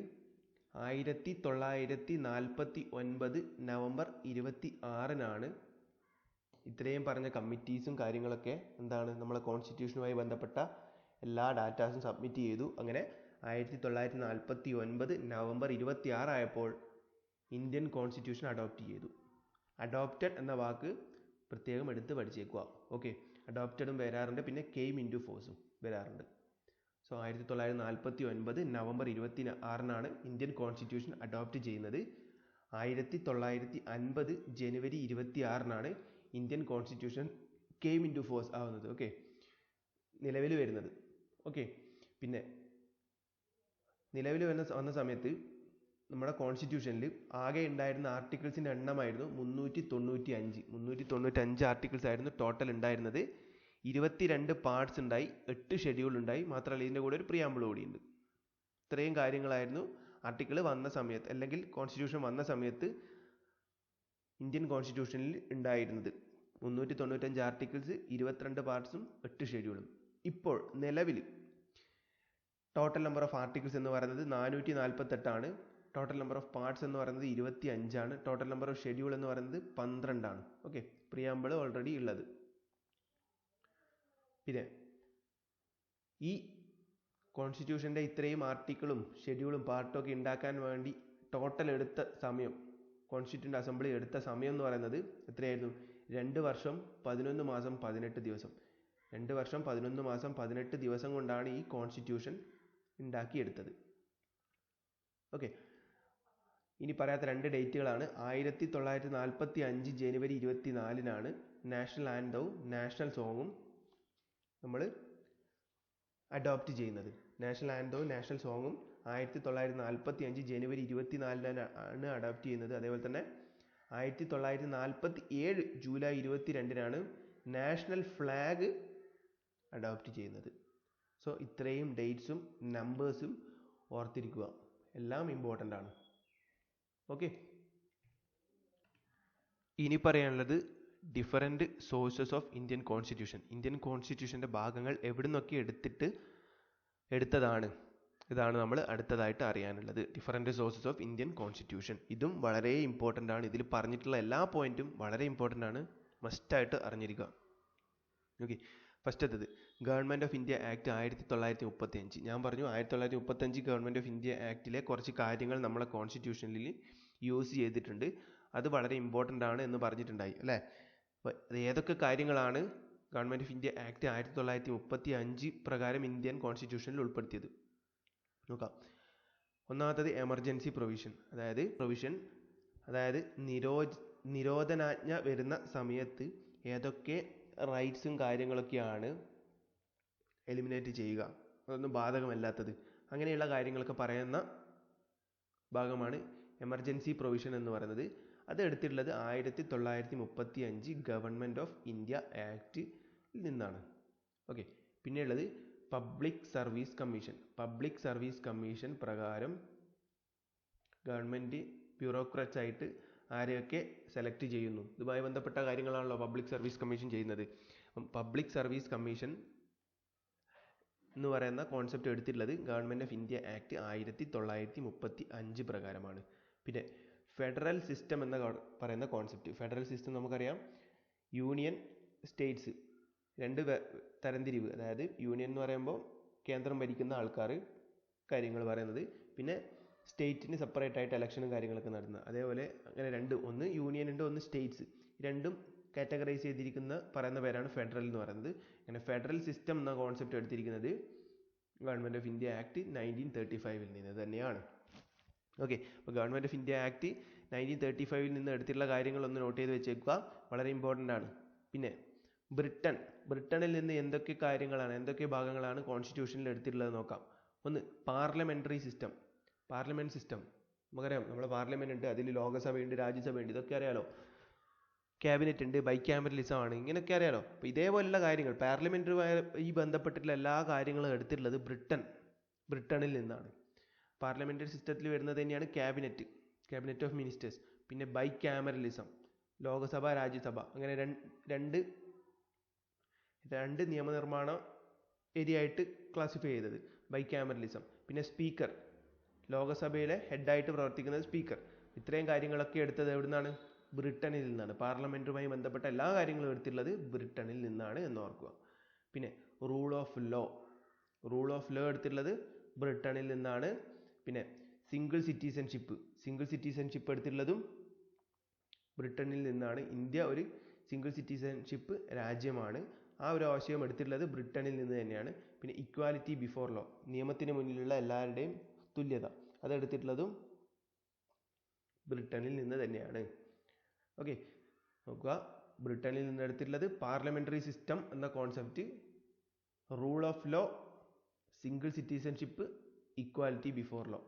1949 നവംബർ 26 ഇത്രയും പറഞ്ഞ കമ്മിറ്റീസും കാര്യങ്ങളൊക്കെ എന്താണ്, നമ്മളെ കോൺസ്റ്റിറ്റ്യൂഷനുമായി ബന്ധപ്പെട്ട എല്ലാ ഡാറ്റാസും സബ്മിറ്റ് ചെയ്തു. അങ്ങനെ 1949 നവംബർ 26 ആയപ്പോൾ ഇന്ത്യൻ കോൺസ്റ്റിറ്റ്യൂഷൻ അഡോപ്റ്റ് ചെയ്തു. അഡോപ്റ്റഡ് എന്ന വാക്ക് പ്രത്യേകം എടുത്ത് പഠിച്ചേക്കുക. ഓക്കെ. അഡോപ്റ്റഡും വരാറുണ്ട്, പിന്നെ കെയിം ഇൻ ടു ഫോഴ്സും വരാറുണ്ട്. So 1949 November 26 Indian constitution adopt ചെയ്യുന്നത്. 1950 ജനുവരി 26 Indian constitution came into force ആവുന്നത്. ഓക്കെ, നിലവിൽ വരുന്നത്. ഓക്കെ, പിന്നെ നിലവിൽ വന്ന സമയത്ത് നമ്മുടെ കോൺസ്റ്റിറ്റ്യൂഷനിൽ ആകെ ഉണ്ടായിരുന്ന ആർട്ടിക്കിൾസിൻ്റെ എണ്ണമായിരുന്നു 395 ആർട്ടിക്കിൾസ് ആയിരുന്നു ടോട്ടൽ ഉണ്ടായിരുന്നത്. 22 പാർട്സ് ഉണ്ടായി, 8 ഷെഡ്യൂൾ ഉണ്ടായി, മാത്രമല്ല ഇതിൻ്റെ കൂടെ ഒരു പ്രിയാമ്പിൾ കൂടിയുണ്ട്. ഇത്രയും കാര്യങ്ങളായിരുന്നു ആർട്ടിക്കിൾ വന്ന സമയത്ത് അല്ലെങ്കിൽ കോൺസ്റ്റിറ്റ്യൂഷൻ വന്ന സമയത്ത് ഇന്ത്യൻ കോൺസ്റ്റിറ്റ്യൂഷനിൽ ഉണ്ടായിരുന്നത്. 395 ആർട്ടിക്കിൾസ്, 22 പാർട്സും 8 ഷെഡ്യൂളും. ഇപ്പോൾ നിലവിൽ ടോട്ടൽ നമ്പർ ഓഫ് ആർട്ടിക്കിൾസ് എന്ന് പറയുന്നത് 448 ആണ്. ടോട്ടൽ നമ്പർ ഓഫ് പാർട്സ് എന്ന് പറയുന്നത് 25 ആണ്. ടോട്ടൽ നമ്പർ ഓഫ് ഷെഡ്യൂൾ എന്ന് പറയുന്നത് 12 ആണ്. ഓക്കെ, പ്രിയാമ്പിൾ ഓൾറെഡി ഉള്ളത്. പിന്നെ ഈ കോൺസ്റ്റിറ്റ്യൂഷൻ്റെ ഇത്രയും ആർട്ടിക്കിളും ഷെഡ്യൂളും പാർട്ടും ഒക്കെ ഉണ്ടാക്കാൻ വേണ്ടി ടോട്ടൽ എടുത്ത സമയം, കോൺസ്റ്റിറ്റ്യൂൻ്റ് അസംബ്ലി എടുത്ത സമയം എന്ന് പറയുന്നത് എത്രയായിരുന്നു? 2 വർഷം 11 മാസം 18 ദിവസം. 2 വർഷം 11 മാസം 18 ദിവസം കൊണ്ടാണ് ഈ കോൺസ്റ്റിറ്റ്യൂഷൻ ഉണ്ടാക്കിയെടുത്തത്. ഓക്കെ, ഇനി പറയാത്ത 2 ഡേറ്റുകളാണ്. 1945 ജനുവരി 24 നാഷണൽ ആന്തവും നാഷണൽ സോങ്ങും നമ്മൾ അഡോപ്റ്റ് ചെയ്യുന്നത്. നാഷണൽ ആന്തവും നാഷണൽ സോങ്ങും 1945 ജനുവരി 24 അഡോപ്റ്റ് ചെയ്യുന്നത്. അതേപോലെ തന്നെ 1947 ജൂലൈ 22 നാഷണൽ ഫ്ലാഗ് അഡോപ്റ്റ് ചെയ്യുന്നത്. സോ ഇത്രയും ഡേറ്റ്സും നമ്പേഴ്സും ഓർത്തിരിക്കുക, എല്ലാം ഇമ്പോർട്ടൻ്റ് ആണ്. ഓക്കെ, ഇനി പറയാനുള്ളത് different sources of Indian constitution. Indian കോൺസ്റ്റിറ്റ്യൂഷൻ്റെ ഭാഗങ്ങൾ എവിടെ നിന്നൊക്കെ എടുത്തതാണ്, ഇതാണ് നമ്മൾ അടുത്തതായിട്ട് അറിയാനുള്ളത്, different sources of Indian constitution. ഇതും വളരെ ഇമ്പോർട്ടൻ്റ് ആണ്. ഇതിൽ പറഞ്ഞിട്ടുള്ള എല്ലാ പോയിന്റും വളരെ ഇമ്പോർട്ടൻ്റ് ആണ്, മസ്റ്റായിട്ട് അറിഞ്ഞിരിക്കുക. ഓക്കെ, ഫസ്റ്റത്തത് ഗവൺമെൻറ് ഓഫ് ഇന്ത്യ ആക്ട് 1935. ഞാൻ പറഞ്ഞു 1935 ഗവൺമെൻറ് ഓഫ് ഇന്ത്യ ആക്ടിലെ കുറച്ച് കാര്യങ്ങൾ നമ്മളെ കോൺസ്റ്റിറ്റ്യൂഷനിൽ യൂസ് ചെയ്തിട്ടുണ്ട്, അത് വളരെ ഇമ്പോർട്ടൻ്റ് ആണ് എന്ന് പറഞ്ഞിട്ടുണ്ടായി അല്ലേ. അപ്പോൾ അത് ഏതൊക്കെ കാര്യങ്ങളാണ് ഗവൺമെൻറ് ഓഫ് ഇന്ത്യ ആക്ട് 1935 പ്രകാരം ഇന്ത്യൻ കോൺസ്റ്റിറ്റ്യൂഷനിൽ ഉൾപ്പെടുത്തിയത് നോക്കാം. ഒന്നാമത്തത് എമർജൻസി പ്രൊവിഷൻ, അതായത് നിരോധനാജ്ഞ വരുന്ന സമയത്ത് ഏതൊക്കെ റൈറ്റ്സും കാര്യങ്ങളൊക്കെയാണ് എലിമിനേറ്റ് ചെയ്യുക, അതൊന്നും ബാധകമല്ലാത്തത്, അങ്ങനെയുള്ള കാര്യങ്ങളൊക്കെ പറയുന്ന ഭാഗമാണ് എമർജൻസി പ്രൊവിഷൻ എന്ന് പറയുന്നത്. അത് എടുത്തിട്ടുള്ളത് 1935 ഗവൺമെൻറ് ഓഫ് ഇന്ത്യ ആക്ടിൽ നിന്നാണ്. ഓക്കെ, പിന്നെയുള്ളത് പബ്ലിക് സർവീസ് കമ്മീഷൻ പ്രകാരം ഗവൺമെൻറ് ബ്യൂറോക്രാറ്റ്സ് ആയിട്ട് ആരെയൊക്കെ സെലക്ട് ചെയ്യുന്നു, ഇതുമായി ബന്ധപ്പെട്ട കാര്യങ്ങളാണല്ലോ പബ്ലിക് സർവീസ് കമ്മീഷൻ ചെയ്യുന്നത്. അപ്പം പബ്ലിക് സർവീസ് കമ്മീഷൻ എന്ന് പറയുന്ന കോൺസെപ്റ്റ് എടുത്തിട്ടുള്ളത് ഗവൺമെൻറ് ഓഫ് ഇന്ത്യ ആക്ട് 1935 പ്രകാരമാണ്. പിന്നെ ഫെഡറൽ സിസ്റ്റം എന്ന് പറയുന്ന കോൺസെപ്റ്റ്, ഫെഡറൽ സിസ്റ്റം നമുക്കറിയാം, യൂണിയൻ സ്റ്റേറ്റ്സ് രണ്ട് തരംതിരിവ്, അതായത് യൂണിയൻ എന്ന് പറയുമ്പോൾ കേന്ദ്രം ഭരിക്കുന്ന ആൾക്കാർ കാര്യങ്ങൾ പറയുന്നത്, പിന്നെ സ്റ്റേറ്റിന് സെപ്പറേറ്റ് ആയിട്ട് ഇലക്ഷനും കാര്യങ്ങളൊക്കെ നടത്തുന്നത്. അതേപോലെ അങ്ങനെ ഒന്ന് യൂണിയൻ ഉണ്ട്, ഒന്ന് സ്റ്റേറ്റ്സ്, രണ്ടും കാറ്റഗറൈസ് ചെയ്തിരിക്കുന്ന പറയുന്ന പേരാണ് ഫെഡറൽ എന്ന് പറയുന്നത്. അങ്ങനെ ഫെഡറൽ സിസ്റ്റം എന്ന കോൺസെപ്റ്റ് എടുത്തിരിക്കുന്നത് ഗവൺമെൻറ് ഓഫ് ഇന്ത്യ ആക്ട് 1935 നിന്ന് തന്നെയാണ്. ഓക്കെ, അപ്പോൾ ഗവൺമെൻറ് ഓഫ് ഇന്ത്യ ആക്ട് 1935 നിന്ന് എടുത്തിട്ടുള്ള കാര്യങ്ങളൊന്ന് നോട്ട് ചെയ്ത് വെച്ചേക്കുക, വളരെ ഇമ്പോർട്ടൻ്റ് ആണ്. പിന്നെ ബ്രിട്ടനിൽ നിന്ന് എന്തൊക്കെ ഭാഗങ്ങളാണ് കോൺസ്റ്റിറ്റ്യൂഷനിൽ എടുത്തിട്ടുള്ളത് നോക്കാം. ഒന്ന് പാർലമെൻ്ററി സിസ്റ്റം, പാർലമെൻറ്റ് സിസ്റ്റം നമുക്കറിയാം, നമ്മുടെ പാർലമെൻറ്റ് ഉണ്ട്, അതിൽ ലോകസഭയുണ്ട്, രാജ്യസഭയുണ്ട്, ഇതൊക്കെ അറിയാലോ. ക്യാബിനറ്റ് ഉണ്ട്, ബൈക്യാമറലിസം ആണ്, ഇങ്ങനെയൊക്കെ അറിയാലോ. അപ്പോൾ ഇതേപോലുള്ള കാര്യങ്ങൾ പാർലമെൻറ്റുമായി ബന്ധപ്പെട്ടിട്ടുള്ള എല്ലാ കാര്യങ്ങളും എടുത്തിട്ടുള്ളത് ബ്രിട്ടനിൽ നിന്നാണ്. പാർലമെൻ്ററി സിസ്റ്റത്തിൽ വരുന്നത് തന്നെയാണ് ക്യാബിനറ്റ് ഓഫ് മിനിസ്റ്റേഴ്സ്. പിന്നെ ബൈക്യാമറലിസം, ലോകസഭ രാജ്യസഭ, അങ്ങനെ രണ്ട് നിയമനിർമ്മാണ ഏരിയ ആയിട്ട് ക്ലാസിഫൈ ചെയ്തത് ബൈക്യാമറലിസം. പിന്നെ സ്പീക്കർ, ലോകസഭയിലെ ഹെഡായിട്ട് പ്രവർത്തിക്കുന്നത് സ്പീക്കർ. ഇത്രയും കാര്യങ്ങളൊക്കെ എടുത്തത് എവിടുന്നാണ്? ബ്രിട്ടനിൽ നിന്നാണ്. പാർലമെൻറ്റുമായി ബന്ധപ്പെട്ട എല്ലാ കാര്യങ്ങളും എടുത്തിട്ടുള്ളത് ബ്രിട്ടനിൽ നിന്നാണ് എന്ന് ഓർക്കുക. പിന്നെ റൂൾ ഓഫ് ലോ എടുത്തിട്ടുള്ളത് ബ്രിട്ടനിൽ നിന്നാണ്. പിന്നെ സിംഗിൾ സിറ്റിസൺഷിപ്പ് എടുത്തിട്ടുള്ളതും ബ്രിട്ടനിൽ നിന്നാണ്. ഇന്ത്യ ഒരു സിംഗിൾ സിറ്റിസൺഷിപ്പ് രാജ്യമാണ്. ആ ഒരു ആശയം എടുത്തിട്ടുള്ളത് ബ്രിട്ടനിൽ നിന്ന് തന്നെയാണ്. പിന്നെ ഇക്വാലിറ്റി ബിഫോർ ലോ, നിയമത്തിന് മുന്നിലുള്ള എല്ലാവരുടെയും തുല്യത, അതെടുത്തിട്ടുള്ളതും ബ്രിട്ടനിൽ നിന്ന് തന്നെയാണ്. ഓക്കെ, നോക്കുക, ബ്രിട്ടനിൽ നിന്ന് എടുത്തിട്ടുള്ളത് പാർലമെൻ്ററി സിസ്റ്റം എന്ന concept, rule of law, single citizenship, equality before law.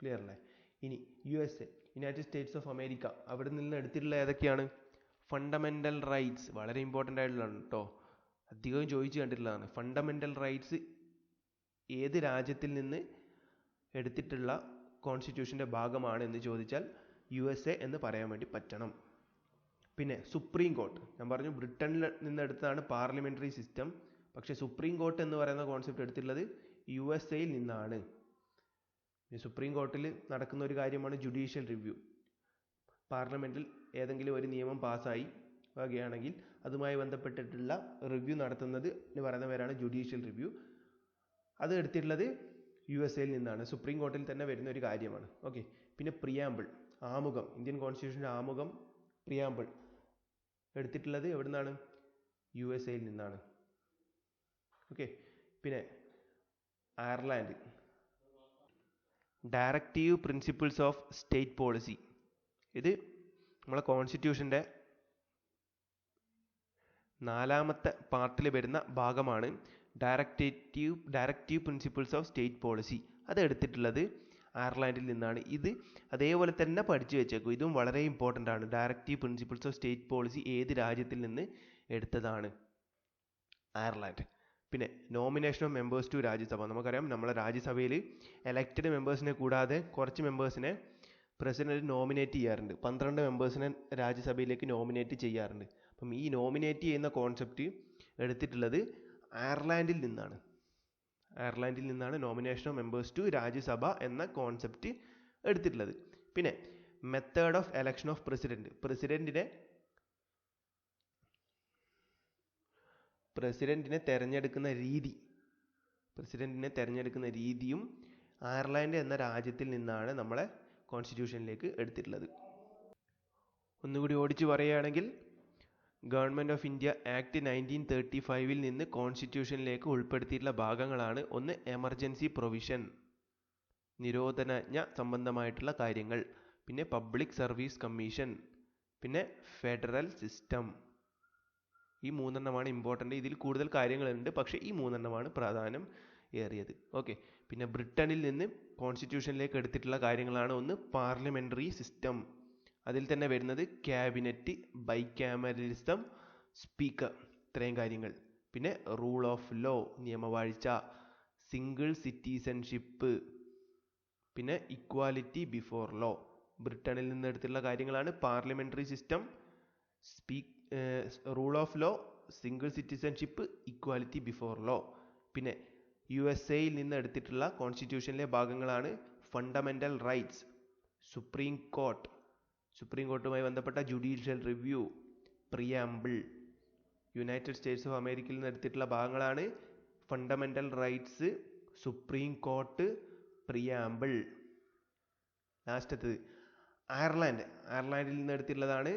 Clear അല്ലേ? ഇനി USA, United States of America, അവിടെ നിന്ന് എടുത്തിട്ടുള്ള ഏതൊക്കെയാണ്? ഫണ്ടമെൻ്റൽ റൈറ്റ്സ്, വളരെ ഇമ്പോർട്ടൻ്റ് ആയിട്ടുള്ളതാണ് കേട്ടോ, അധികവും ചോദിച്ചു കണ്ടിട്ടുള്ളതാണ്. ഫണ്ടമെൻ്റൽ റൈറ്റ്സ് ഏത് രാജ്യത്തിൽ നിന്ന് എടുത്തിട്ടുള്ള കോൺസ്റ്റിറ്റ്യൂഷൻ്റെ ഭാഗമാണ് എന്ന് ചോദിച്ചാൽ USA എന്ന് പറയാൻ വേണ്ടി പറ്റണം. പിന്നെ സുപ്രീം കോർട്ട്, ഞാൻ പറഞ്ഞു ബ്രിട്ടനിൽ നിന്ന് എടുത്തതാണ് പാർലമെൻ്ററി സിസ്റ്റം, പക്ഷേ സുപ്രീം കോർട്ട് എന്ന് പറയുന്ന കോൺസെപ്റ്റ് എടുത്തിട്ടുള്ളത് USA നിന്നാണ്. സുപ്രീം കോർട്ടിൽ നടക്കുന്ന ഒരു കാര്യമാണ് ജുഡീഷ്യൽ റിവ്യൂ. പാർലമെൻറ്റിൽ ഏതെങ്കിലും ഒരു നിയമം പാസ്സായി വരികയാണെങ്കിൽ അതുമായി ബന്ധപ്പെട്ടിട്ടുള്ള റിവ്യൂ നടത്തുന്നത് എന്ന് പറയുന്ന പേരാണ് ജുഡീഷ്യൽ റിവ്യൂ. അത് എടുത്തിട്ടുള്ളത് USA നിന്നാണ്, സുപ്രീം കോർട്ടിൽ തന്നെ വരുന്ന ഒരു കാര്യമാണ്. ഓക്കെ, പിന്നെ പ്രിയാമ്പിൾ, ആമുഖം, ഇന്ത്യൻ കോൺസ്റ്റിറ്റ്യൂഷൻ്റെ ആമുഖം, പ്രിയാമ്പിൾ എടുത്തിട്ടുള്ളത് എവിടെ നിന്നാണ്? USA നിന്നാണ്. ഓക്കെ, പിന്നെ Ireland, directive principles of state policy, ഇത് നമ്മളെ കോൺസ്റ്റിറ്റ്യൂഷൻ്റെ 4ാമത്തെ പാർട്ടിൽ വരുന്ന ഭാഗമാണ്. Directive principles of state policy, അത് എടുത്തിട്ടുള്ളത് അയർലാൻഡിൽ നിന്നാണ്. ഇത് അതേപോലെ തന്നെ പഠിച്ചു വെച്ചേക്കും, ഇതും വളരെ ഇമ്പോർട്ടൻ്റ് ആണ്. Directive principles of state policy ഏത് രാജ്യത്തിൽ നിന്ന് എടുത്തതാണ്? അയർലാൻഡ്. പിന്നെ nomination of members to Rajya Sabha, നമുക്കറിയാം നമ്മളെ രാജ്യസഭയിൽ എലക്റ്റഡ് മെമ്പേഴ്സിനെ കൂടാതെ കുറച്ച് മെമ്പേഴ്സിനെ പ്രസിഡന്റ് നോമിനേറ്റ് ചെയ്യാറുണ്ട്. 12 മെമ്പേഴ്സിനെ രാജ്യസഭയിലേക്ക് നോമിനേറ്റ് ചെയ്യാറുണ്ട്. അപ്പം ഈ നോമിനേറ്റ് ചെയ്യുന്ന കോൺസെപ്റ്റ് എടുത്തിട്ടുള്ളത് അയർലാൻഡിൽ നിന്നാണ്. അയർലൻഡിൽ നിന്നാണ് nomination of members to Rajya Sabha എന്ന കോൺസെപ്റ്റ് എടുത്തിട്ടുള്ളത്. പിന്നെ method of election of president, പ്രസിഡന്റിനെ തെരഞ്ഞെടുക്കുന്ന രീതിയും അയർലൻഡ് എന്ന രാജ്യത്തിൽ നിന്നാണ് നമ്മളെ കോൺസ്റ്റിറ്റ്യൂഷനിലേക്ക് എടുത്തിട്ടുള്ളത്. ഒന്നുകൂടി ഓടിച്ചു പറയുകയാണെങ്കിൽ ഗവൺമെൻറ് ഓഫ് ഇന്ത്യ ആക്ട് 1935 നിന്ന് കോൺസ്റ്റിറ്റ്യൂഷനിലേക്ക് ഉൾപ്പെടുത്തിയിട്ടുള്ള ഭാഗങ്ങളാണ്: ഒന്ന് എമർജൻസി പ്രൊവിഷൻ, നിരോധനാജ്ഞ സംബന്ധമായിട്ടുള്ള കാര്യങ്ങൾ, പിന്നെ പബ്ലിക് സർവീസ് കമ്മീഷൻ, പിന്നെ ഫെഡറൽ സിസ്റ്റം. ഈ മൂന്നെണ്ണമാണ് ഇമ്പോർട്ടൻ്റ്. ഇതിൽ കൂടുതൽ കാര്യങ്ങളുണ്ട്, പക്ഷേ ഈ മൂന്നെണ്ണമാണ് പ്രാധാന്യം ഏറിയത്. ഓക്കെ. പിന്നെ ബ്രിട്ടനിൽ നിന്ന് കോൺസ്റ്റിറ്റ്യൂഷനിലേക്ക് എടുത്തിട്ടുള്ള കാര്യങ്ങളാണ്: ഒന്ന് പാർലമെൻ്ററി സിസ്റ്റം, അതിൽ തന്നെ വരുന്നത് ക്യാബിനറ്റ്, ബൈക്യാമറലിസം, സ്പീക്കർ, ഇത്രയും കാര്യങ്ങൾ. പിന്നെ റൂൾ ഓഫ് ലോ, നിയമവാഴ്ച, സിംഗിൾ സിറ്റിസൺഷിപ്പ്, പിന്നെ ഇക്വാലിറ്റി ബിഫോർ ലോ. ബ്രിട്ടനിൽ നിന്ന് എടുത്തിട്ടുള്ള കാര്യങ്ങളാണ് parliamentary system, rule of law, single citizenship, equality before law. പിന്നെ USA നിന്ന് എടുത്തിട്ടുള്ള കോൺസ്റ്റിറ്റ്യൂഷനിലെ ഭാഗങ്ങളാണ് ഫണ്ടമെൻ്റൽ റൈറ്റ്സ്, സുപ്രീം കോർട്ടുമായി ബന്ധപ്പെട്ട judicial review, preamble. United States of അമേരിക്കയിൽ നിന്ന് എടുത്തിട്ടുള്ള ഭാഗങ്ങളാണ് fundamental rights, supreme court, preamble. ലാസ്റ്റത്തത് അയർലൻഡിൽ നിന്ന് എടുത്തിട്ടുള്ളതാണ്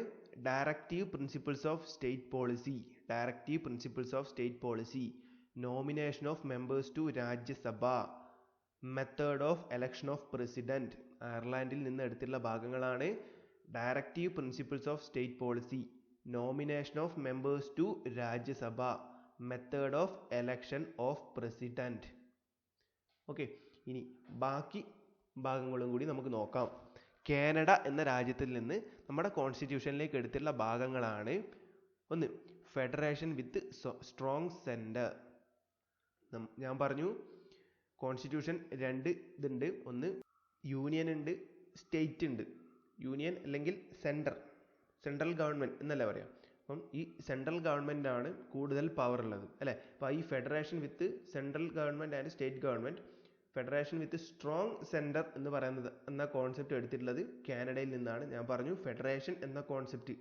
directive principles of state policy, nomination of members to Rajya Sabha, method of election of president. അയർലൻഡിൽ നിന്ന് എടുത്തിട്ടുള്ള ഭാഗങ്ങളാണ് directive principles of state policy, nomination of members to Rajya Sabha, method of election of president. Okay. ഇനി ബാക്കി ഭാഗങ്ങളും കൂടി നമുക്ക് നോക്കാം. കാനഡ എന്ന രാജ്യത്തിൽ നിന്ന് നമ്മുടെ കോൺസ്റ്റിറ്റ്യൂഷനിലേക്ക് എടുത്തിട്ടുള്ള ഭാഗങ്ങളാണ്: ഒന്ന് ഫെഡറേഷൻ വിത്ത് സ്ട്രോങ് സെൻറ്റർ. ഞാൻ പറഞ്ഞു കോൺസ്റ്റിറ്റ്യൂഷൻ രണ്ട് ഇതുണ്ട്: ഒന്ന് യൂണിയൻ ഉണ്ട്, സ്റ്റേറ്റ് ഉണ്ട്. യൂണിയൻ അല്ലെങ്കിൽ സെൻട്രൽ ഗവൺമെൻറ് എന്നല്ല പറയാം. അപ്പം ഈ സെൻട്രൽ ഗവൺമെൻറ് ആണ് കൂടുതൽ പവർ ഉള്ളത്, അല്ലേ? അപ്പോൾ ഈ federation with central government and state government, federation with strong centre എന്ന് പറയുന്നത് എന്ന കോൺസെപ്റ്റ് എടുത്തിട്ടുള്ളത് കാനഡയിൽ നിന്നാണ്. ഞാൻ പറഞ്ഞു ഫെഡറേഷൻ എന്ന കോൺസെപ്റ്റ്,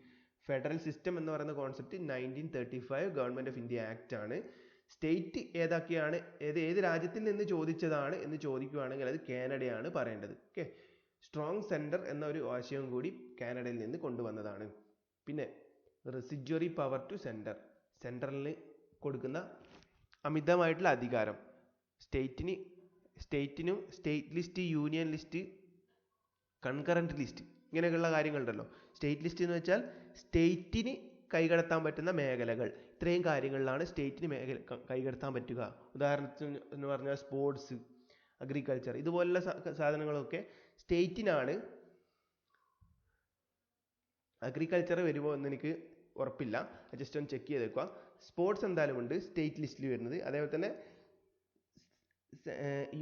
ഫെഡറൽ സിസ്റ്റം എന്ന് പറയുന്ന concept 1935 government of India act ആണ്. സ്റ്റേറ്റ് ഏതൊക്കെയാണ്, ഏത് രാജ്യത്തിൽ നിന്ന് ചോദിച്ചതാണ് എന്ന് ചോദിക്കുകയാണെങ്കിൽ അത് കാനഡയാണ് പറയേണ്ടത്. ഓക്കെ. സ്ട്രോങ് സെൻറ്റർ എന്ന ഒരു ആശയം കൂടി കാനഡയിൽ നിന്ന് കൊണ്ടുവന്നതാണ്. പിന്നെ റെസിജ്വറി പവർ ടു സെൻട്രലിന് കൊടുക്കുന്ന അമിതമായിട്ടുള്ള അധികാരം. സ്റ്റേറ്റിനും state list, union list, concurrent list, ഇങ്ങനെയൊക്കെയുള്ള കാര്യങ്ങളുണ്ടല്ലോ. സ്റ്റേറ്റ് ലിസ്റ്റ് എന്ന് വെച്ചാൽ സ്റ്റേറ്റിന് കൈകടത്താൻ പറ്റുന്ന മേഖലകൾ. ഇത്രയും കാര്യങ്ങളിലാണ് സ്റ്റേറ്റിന് കൈകടത്താൻ പറ്റുക. ഉദാഹരണത്തിന് എന്ന് പറഞ്ഞാൽ സ്പോർട്സ്, അഗ്രികൾച്ചർ, ഇതുപോലുള്ള സാധനങ്ങളൊക്കെ സ്റ്റേറ്റിനാണ്. അഗ്രികൾച്ചർ വരുമോ എന്ന് എനിക്ക് ഉറപ്പില്ല, ജസ്റ്റ് ഒന്ന് ചെക്ക് ചെയ്തേക്കുക. സ്പോർട്സ് എന്തായാലും ഉണ്ട് സ്റ്റേറ്റ് ലിസ്റ്റിൽ വരുന്നത്. അതേപോലെ തന്നെ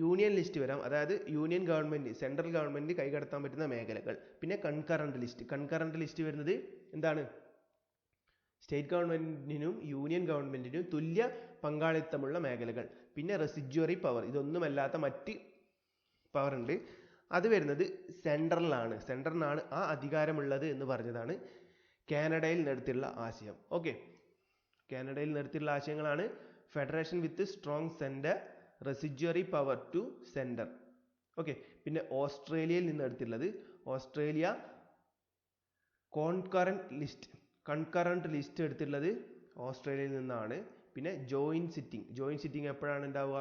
യൂണിയൻ ലിസ്റ്റ് വരാം, അതായത് യൂണിയൻ ഗവൺമെൻറ്, സെൻട്രൽ ഗവൺമെൻറ് കൈകടത്താൻ പറ്റുന്ന മേഖലകൾ. പിന്നെ കൺകറന്റ് ലിസ്റ്റ് വരുന്നത് എന്താണ്? സ്റ്റേറ്റ് ഗവൺമെൻറ്റിനും യൂണിയൻ ഗവൺമെൻറ്റിനും തുല്യ പങ്കാളിത്തമുള്ള മേഖലകൾ. പിന്നെ റെസിജ്വറി പവർ, ഇതൊന്നുമല്ലാത്ത മറ്റ് പവർ ഉണ്ട്, അത് വരുന്നത് സെൻട്രലിനാണ് ആ അധികാരമുള്ളത് എന്ന് പറഞ്ഞതാണ് കാനഡയിൽ നടത്തിയുള്ള ആശയം. ഓക്കെ. കാനഡയിൽ നടത്തിയുള്ള ആശയങ്ങളാണ് federation with strong centre, residuary power to centre. Okay. പിന്നെ ഓസ്ട്രേലിയയിൽ നിന്ന് എടുത്തിട്ടുള്ളത്, ഓസ്ട്രേലിയ കൺകറന്റ് ലിസ്റ്റ് എടുത്തിട്ടുള്ളത് ഓസ്ട്രേലിയയിൽ നിന്നാണ്. പിന്നെ ജോയിന്റ് സിറ്റിംഗ് എപ്പോഴാണ് ഉണ്ടാവുക?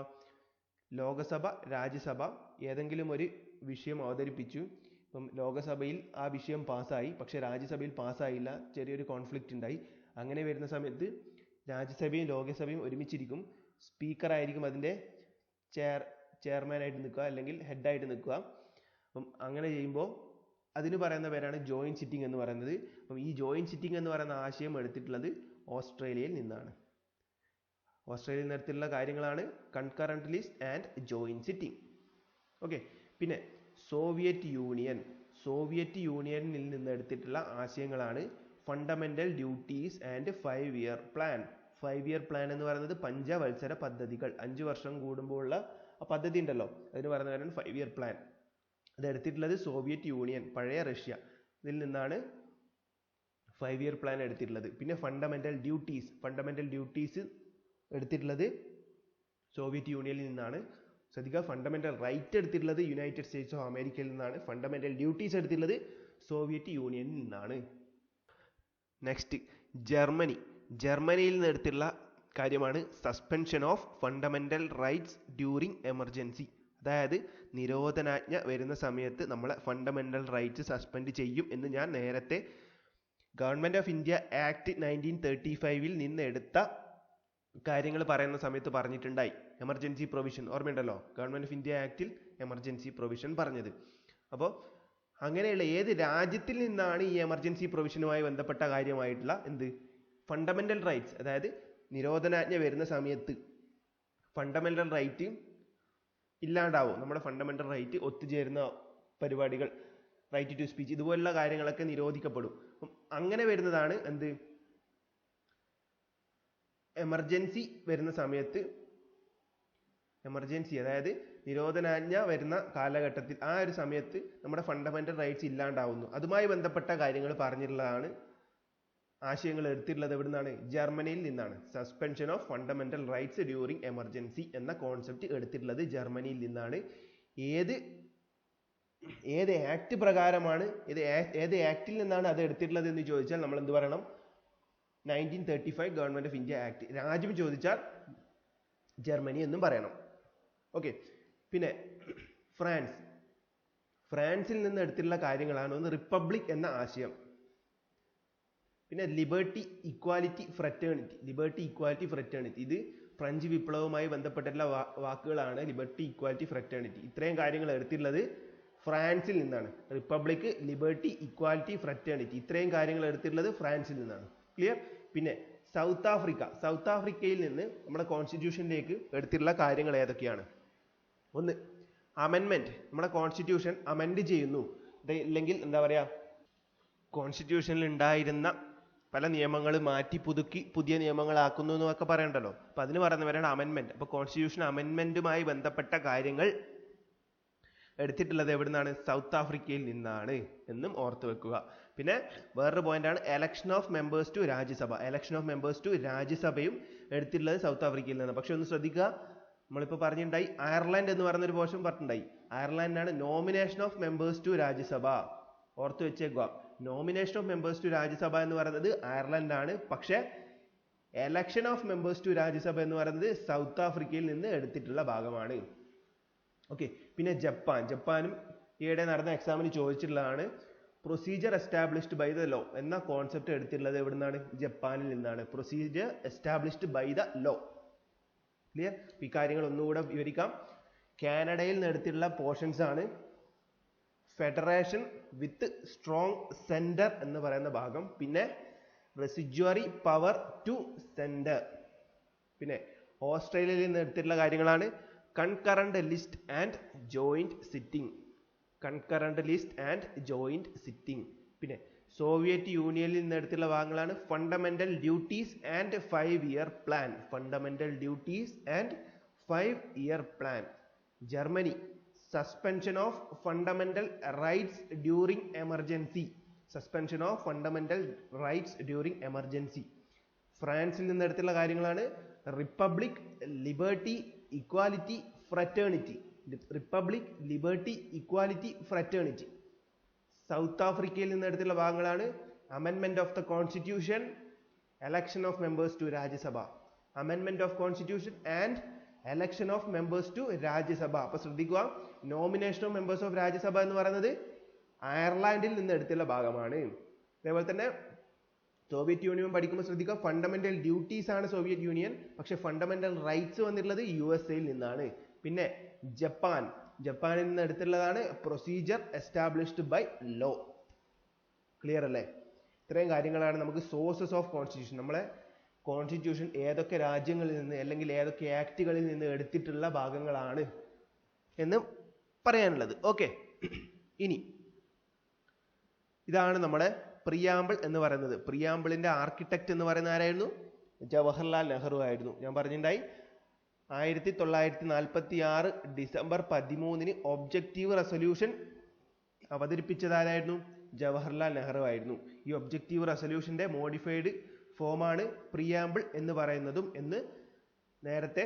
ലോകസഭ, രാജ്യസഭ ഏതെങ്കിലും ഒരു വിഷയം അവതരിപ്പിച്ചു. ഇപ്പം ലോകസഭയിൽ ആ വിഷയം പാസ്സായി, പക്ഷേ രാജ്യസഭയിൽ പാസ്സായില്ല, ചെറിയൊരു കോൺഫ്ലിക്റ്റ് ഉണ്ടായി. അങ്ങനെ വരുന്ന സമയത്ത് രാജ്യസഭയും ലോകസഭയും ഒരുമിച്ചിരിക്കും. സ്പീക്കർ ആയിരിക്കും അതിൻ്റെ ചെയർമാനായിട്ട് നിൽക്കുക, അല്ലെങ്കിൽ ഹെഡായിട്ട് നിൽക്കുക. അപ്പം അങ്ങനെ ചെയ്യുമ്പോൾ അതിന് പറയുന്ന പേരാണ് ജോയിന്റ് സിറ്റിംഗ് എന്ന് പറയുന്നത്. അപ്പം ഈ ജോയിന്റ് സിറ്റിംഗ് എന്ന് പറയുന്ന ആശയം എടുത്തിട്ടുള്ളത് ഓസ്ട്രേലിയയിൽ നിന്നാണ്. ഓസ്ട്രേലിയയിൽ നടത്തിയിട്ടുള്ള കാര്യങ്ങളാണ് concurrent list and joint sitting. Okay. പിന്നെ സോവിയറ്റ് യൂണിയനിൽ നിന്ന് എടുത്തിട്ടുള്ള ആശയങ്ങളാണ് fundamental duties and 5-year plan. 5 year plan എന്ന് പറയുന്നത് പഞ്ചവത്സര പദ്ധതികൾ, 5 വർഷം കൂടുമ്പോഴുള്ള ആ പദ്ധതി ഉണ്ടല്ലോ, അതിന് പറയുന്നവരാണ് 5 ഇയർ പ്ലാൻ. അത് എടുത്തിട്ടുള്ളത് സോവിയറ്റ് യൂണിയൻ, പഴയ റഷ്യ, ഇതിൽ നിന്നാണ് 5 ഇയർ പ്ലാൻ എടുത്തിട്ടുള്ളത്. പിന്നെ ഫണ്ടമെന്റൽ ഡ്യൂട്ടീസ് എടുത്തിട്ടുള്ളത് സോവിയറ്റ് യൂണിയനിൽ നിന്നാണ്. ശ്രദ്ധിക്കുക, ഫണ്ടമെന്റൽ റൈറ്റ് എടുത്തിട്ടുള്ളത് യുണൈറ്റഡ് സ്റ്റേറ്റ്സ് ഓഫ് അമേരിക്കയിൽ നിന്നാണ്. ഫണ്ടമെന്റൽ ഡ്യൂട്ടീസ് എടുത്തിട്ടുള്ളത് സോവിയറ്റ് യൂണിയനിൽ നിന്നാണ്. നെക്സ്റ്റ് ജർമ്മനിയിൽ നിന്ന് എടുത്തിട്ടുള്ള കാര്യമാണ് suspension of fundamental rights during emergency. അതായത് നിരോധനാജ്ഞ വരുന്ന സമയത്ത് നമ്മളെ ഫണ്ടമെന്റൽ റൈറ്റ്സ് സസ്പെൻഡ് ചെയ്യും എന്ന് ഞാൻ നേരത്തെ ഗവൺമെന്റ് ഓഫ് ഇന്ത്യ ആക്ട് 1935 നിന്ന് എടുത്ത കാര്യങ്ങൾ പറയുന്ന സമയത്ത് പറഞ്ഞിട്ടുണ്ടായി. എമർജൻസി പ്രൊവിഷൻ ഓർമ്മയുണ്ടല്ലോ, ഗവൺമെന്റ് ഓഫ് ഇന്ത്യ ആക്ടിൽ എമർജൻസി പ്രൊവിഷൻ പറഞ്ഞത്. അപ്പോൾ അങ്ങനെയുള്ള ഏത് രാജ്യത്തിൽ നിന്നാണ് ഈ എമർജൻസി പ്രൊവിഷനുമായി ബന്ധപ്പെട്ട കാര്യമായിട്ടുള്ള ഫണ്ടമെന്റൽ റൈറ്റ്സ്, അതായത് നിരോധനാജ്ഞ വരുന്ന സമയത്ത് ഫണ്ടമെന്റൽ റൈറ്റ് ഇല്ലാണ്ടാവും, നമ്മുടെ ഫണ്ടമെന്റൽ റൈറ്റ് ഒത്തുചേരുന്ന പരിപാടികൾ, റൈറ്റ് ടു സ്പീച്ച്, ഇതുപോലുള്ള കാര്യങ്ങളൊക്കെ നിരോധിക്കപ്പെടും. അങ്ങനെ വരുന്നതാണ് എമർജൻസി വരുന്ന സമയത്ത്, അതായത് നിരോധനാജ്ഞ വരുന്ന കാലഘട്ടത്തിൽ ആ ഒരു സമയത്ത് നമ്മുടെ ഫണ്ടമെന്റൽ റൈറ്റ്സ് ഇല്ലാണ്ടാവുന്നു. അതുമായി ബന്ധപ്പെട്ട കാര്യങ്ങൾ പറഞ്ഞിട്ടുള്ളതാണ്, ആശയങ്ങൾ എടുത്തിട്ടുള്ളത് എവിടുന്നാണ്? ജർമ്മനിയിൽ നിന്നാണ്. Suspension of fundamental rights during emergency എന്ന കോൺസെപ്റ്റ് എടുത്തിട്ടുള്ളത് ജർമ്മനിയിൽ നിന്നാണ്. ഏത് ആക്ട് പ്രകാരമാണ്, ഏത് ആക്ടിൽ നിന്നാണ് അത് എടുത്തിട്ടുള്ളത് എന്ന് ചോദിച്ചാൽ നമ്മൾ എന്ത് പറയണം? 1935 ഗവൺമെന്റ് ഓഫ് ഇന്ത്യ ആക്ട്. രാജ്യം ചോദിച്ചാൽ ജർമ്മനി എന്നും പറയണം. ഓക്കെ. പിന്നെ ഫ്രാൻസിൽ നിന്ന് എടുത്തിട്ടുള്ള കാര്യങ്ങളാണ് ഒന്ന് റിപ്പബ്ലിക് എന്ന ആശയം, പിന്നെ ലിബർട്ടി ഇക്വാലിറ്റി ഫ്രറ്റേണിറ്റി. ഇത് ഫ്രഞ്ച് വിപ്ലവവുമായി ബന്ധപ്പെട്ടിട്ടുള്ള വാക്കുകളാണ്. ലിബർട്ടി ഇക്വാലിറ്റി ഫ്രറ്റേണിറ്റി, ഇത്രയും കാര്യങ്ങൾ എടുത്തിട്ടുള്ളത് ഫ്രാൻസിൽ നിന്നാണ്. റിപ്പബ്ലിക്, ലിബർട്ടി, ഇക്വാലിറ്റി, ഫ്രറ്റേണിറ്റി, ഇത്രയും കാര്യങ്ങൾ എടുത്തിട്ടുള്ളത് ഫ്രാൻസിൽ നിന്നാണ്. ക്ലിയർ? പിന്നെ സൗത്ത് ആഫ്രിക്കയിൽ നിന്ന് നമ്മുടെ കോൺസ്റ്റിറ്റ്യൂഷനിലേക്ക് എടുത്തിട്ടുള്ള കാര്യങ്ങൾ ഏതൊക്കെയാണ്? ഒന്ന്, അമെൻമെന്റ്. നമ്മുടെ കോൺസ്റ്റിറ്റ്യൂഷൻ അമെൻഡ് ചെയ്യുന്നു, അല്ലെങ്കിൽ എന്താ പറയാ, കോൺസ്റ്റിറ്റ്യൂഷനിൽ ഉണ്ടായിരുന്ന പല നിയമങ്ങൾ മാറ്റി പുതുക്കി പുതിയ നിയമങ്ങളാക്കുന്നു എന്നൊക്കെ പറയണ്ടല്ലോ. അപ്പൊ അതിന് പറയുന്നവരാണ് അമെൻമെന്റ്. അപ്പൊ കോൺസ്റ്റിറ്റ്യൂഷൻ അമെൻമെന്റുമായി ബന്ധപ്പെട്ട കാര്യങ്ങൾ എടുത്തിട്ടുള്ളത് എവിടുന്നാണ്? സൗത്ത് ആഫ്രിക്കയിൽ നിന്നാണ് എന്നും ഓർത്തു വെക്കുക. പിന്നെ വേറൊരു പോയിന്റാണ് എലക്ഷൻ ഓഫ് മെമ്പേഴ്സ് ടു രാജ്യസഭയും എടുത്തിട്ടുള്ളത് സൗത്ത് ആഫ്രിക്കയിൽ നിന്നാണ്. പക്ഷെ ഒന്ന് ശ്രദ്ധിക്കുക, നമ്മളിപ്പോൾ പറഞ്ഞിട്ടുണ്ടായി അയർലൻഡ് എന്ന് പറയുന്നൊരു പോർഷൻ പറഞ്ഞിട്ടുണ്ടായി. അയർലൻഡാണ് nomination of members to Rajya Sabha. ഓർത്ത് വെച്ചേക്കുക, nomination of members to Rajya Sabha എന്ന് പറയുന്നത് അയർലൻഡ് ആണ്. പക്ഷെ election of members to Rajya Sabha എന്ന് പറയുന്നത് സൗത്ത് ആഫ്രിക്കയിൽ നിന്ന് എടുത്തിട്ടുള്ള ഭാഗമാണ്. ഓക്കെ. പിന്നെ ജപ്പാനും ഈയിടെ നടന്ന എക്സാമിന് ചോദിച്ചിട്ടുള്ളതാണ്. Procedure established by the law എന്ന കോൺസെപ്റ്റ് എടുത്തിട്ടുള്ളത് എവിടുന്നാണ്? ജപ്പാനിൽ നിന്നാണ്. Procedure established by the law. Clear? ഈ കാര്യങ്ങൾ ഒന്നുകൂടെ വിവരിക്കാം. കാനഡയിൽ നിന്ന് എടുത്തിട്ടുള്ള പോർഷൻസ് ആണ് ഫെഡറേഷൻ വിത്ത് സ്ട്രോങ് സെന്റർ എന്ന് പറയുന്ന ഭാഗം, പിന്നെ റെസിജ്വറി പവർ ടു സെന്റർ. പിന്നെ ഓസ്ട്രേലിയയിൽ നിന്ന് എടുത്തിട്ടുള്ള കാര്യങ്ങളാണ് concurrent list and joint sitting. പിന്നെ സോവിയറ്റ് യൂണിയനിൽ നിന്ന് എടുത്തുള്ള ഭാഗങ്ങളാണ് fundamental duties and 5 year plan. Germany suspension of fundamental rights during emergency. ഫ്രാൻസിൽ നിന്ന് എടുത്തുള്ള കാര്യങ്ങളാണ് republic, liberty, equality, fraternity. South ആഫ്രിക്കയിൽ നിന്ന് എടുത്തുള്ള ഭാഗങ്ങളാണ് അമെൻമെന്റ് of the constitution, election of members to Rajya Sabha. അപ്പൊ ശ്രദ്ധിക്കുക, nomination of members of Rajya Sabha എന്ന് പറയുന്നത് അയർലാൻഡിൽ നിന്ന് എടുത്തുള്ള ഭാഗമാണ്. അതേപോലെ തന്നെ സോവിയറ്റ് യൂണിയൻ പഠിക്കുമ്പോൾ ശ്രദ്ധിക്കുക, ഫണ്ടമെന്റൽ ഡ്യൂട്ടീസ് ആണ് സോവിയറ്റ് യൂണിയൻ, പക്ഷെ ഫണ്ടമെന്റൽ റൈറ്റ്സ് വന്നിട്ടുള്ളത് USA നിന്നാണ്. പിന്നെ ജപ്പാനിൽ നിന്ന് എടുത്തുള്ളതാണ് procedure established by law. Clear അല്ലേ? ഇത്രയും കാര്യങ്ങളാണ് നമുക്ക് സോഴ്സസ് ഓഫ് കോൺസ്റ്റിറ്റ്യൂഷൻ, നമ്മളെ കോൺസ്റ്റിറ്റ്യൂഷൻ ഏതൊക്കെ രാജ്യങ്ങളിൽ നിന്ന് അല്ലെങ്കിൽ ഏതൊക്കെ ആക്ടുകളിൽ നിന്ന് എടുത്തിട്ടുള്ള ഭാഗങ്ങളാണ് എന്ന് പറയാനുള്ളത്. ഓക്കെ. ഇനി ഇതാണ് നമ്മുടെ പ്രിയാമ്പിൾ എന്ന് പറയുന്നത്. പ്രിയാമ്പിളിന്റെ ആർക്കിടെക്ട് എന്ന് പറയുന്ന ആരായിരുന്നു? ജവഹർലാൽ നെഹ്റു ആയിരുന്നു. ഞാൻ പറഞ്ഞിട്ടുണ്ടായി 1946 ഡിസംബർ 13 ഒബ്ജക്റ്റീവ് റെസൊല്യൂഷൻ അവതരിപ്പിച്ചതാരായിരുന്നു? ജവഹർലാൽ നെഹ്റു ആയിരുന്നു. ഈ ഒബ്ജക്റ്റീവ് റെസൊല്യൂഷന്റെ മോഡിഫൈഡ് ഫോമാണ് പ്രിയാമ്പിൾ എന്ന് പറയുന്നതും എന്ന് നേരത്തെ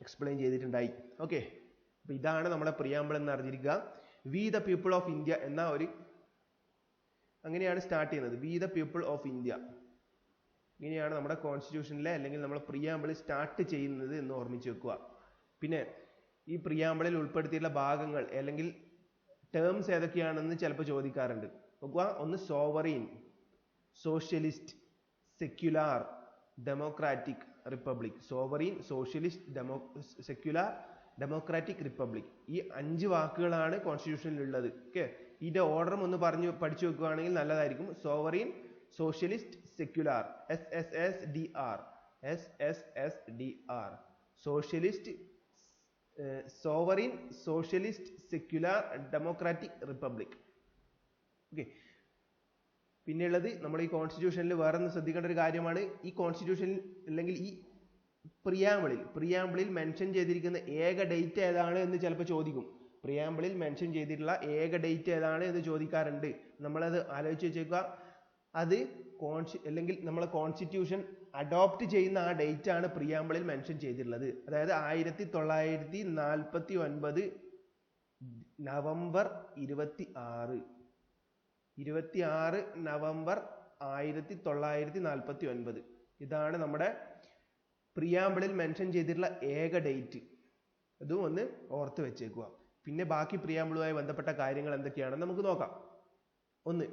എക്സ്പ്ലെയിൻ ചെയ്തിട്ടുണ്ടായി. ഓക്കെ, അപ്പൊ ഇതാണ് നമ്മുടെ പ്രിയാമ്പിൾ എന്ന് അറിഞ്ഞിരിക്കുക. We the people of India എന്ന ഒരു അങ്ങനെയാണ് സ്റ്റാർട്ട് ചെയ്യുന്നത്. We the people of India, ഇങ്ങനെയാണ് നമ്മുടെ കോൺസ്റ്റിറ്റ്യൂഷനിലെ അല്ലെങ്കിൽ നമ്മുടെ പ്രിയാമ്പിൾ സ്റ്റാർട്ട് ചെയ്യുന്നത് എന്ന് ഓർമ്മിച്ച് വെക്കുക. പിന്നെ ഈ പ്രിയാമ്പിളിൽ ഉൾപ്പെടുത്തിയിട്ടുള്ള ഭാഗങ്ങൾ അല്ലെങ്കിൽ ടേംസ് ഏതൊക്കെയാണെന്ന് ചിലപ്പോൾ ചോദിക്കാറുണ്ട്. നോക്കുക, ഒന്ന് sovereign, socialist, secular, democratic, republic. Sovereign, socialist, secular, democratic, republic. ഈ 5 വാക്കുകളാണ് കോൺസ്റ്റിറ്റ്യൂഷനിൽ ഉള്ളത്. ഓക്കെ, ഇതിന്റെ ഓർഡറും ഒന്ന് പഠിച്ചു വെക്കുകയാണെങ്കിൽ നല്ലതായിരിക്കും. Sovereign, socialist, secular, SSSDR, socialist, sovereign, socialist, secular, democratic, republic. Okay, പിന്നെയുള്ളത് നമ്മൾ ഈ കോൺസ്റ്റിറ്റ്യൂഷനിൽ വേറെ ഒന്ന് ശ്രദ്ധിക്കേണ്ട ഒരു കാര്യമാണ്. ഈ കോൺസ്റ്റിറ്റ്യൂഷനിൽ അല്ലെങ്കിൽ ഈ പ്രിയാമ്പിളിൽ മെൻഷൻ ചെയ്തിരിക്കുന്ന ഏക ഡേറ്റ് ഏതാണ് എന്ന് ചിലപ്പോൾ ചോദിക്കും. പ്രിയാമ്പിളിൽ മെൻഷൻ ചെയ്തിട്ടുള്ള ഏക ഡേറ്റ് ഏതാണ് എന്ന് ചോദിക്കാറുണ്ട്. നമ്മളത് ആലോചിച്ച് വെച്ചേക്കുക. അത് അല്ലെങ്കിൽ നമ്മളെ കോൺസ്റ്റിറ്റ്യൂഷൻ അഡോപ്റ്റ് ചെയ്യുന്ന ആ ഡേറ്റ് ആണ് പ്രിയാമ്പിളിൽ മെൻഷൻ ചെയ്തിട്ടുള്ളത്. അതായത് 1949 നവംബർ 26 നവംബർ 1949. ഇതാണ് നമ്മുടെ പ്രിയാമ്പിളിൽ മെൻഷൻ ചെയ്തിട്ടുള്ള ഏക ഡേറ്റ്. അതും ഒന്ന് ഓർത്ത് വെച്ചേക്കുക. പിന്നെ ബാക്കി പ്രിയാമ്പിളുമായി ബന്ധപ്പെട്ട കാര്യങ്ങൾ എന്തൊക്കെയാണെന്ന് നമുക്ക് നോക്കാം. ഒന്ന്,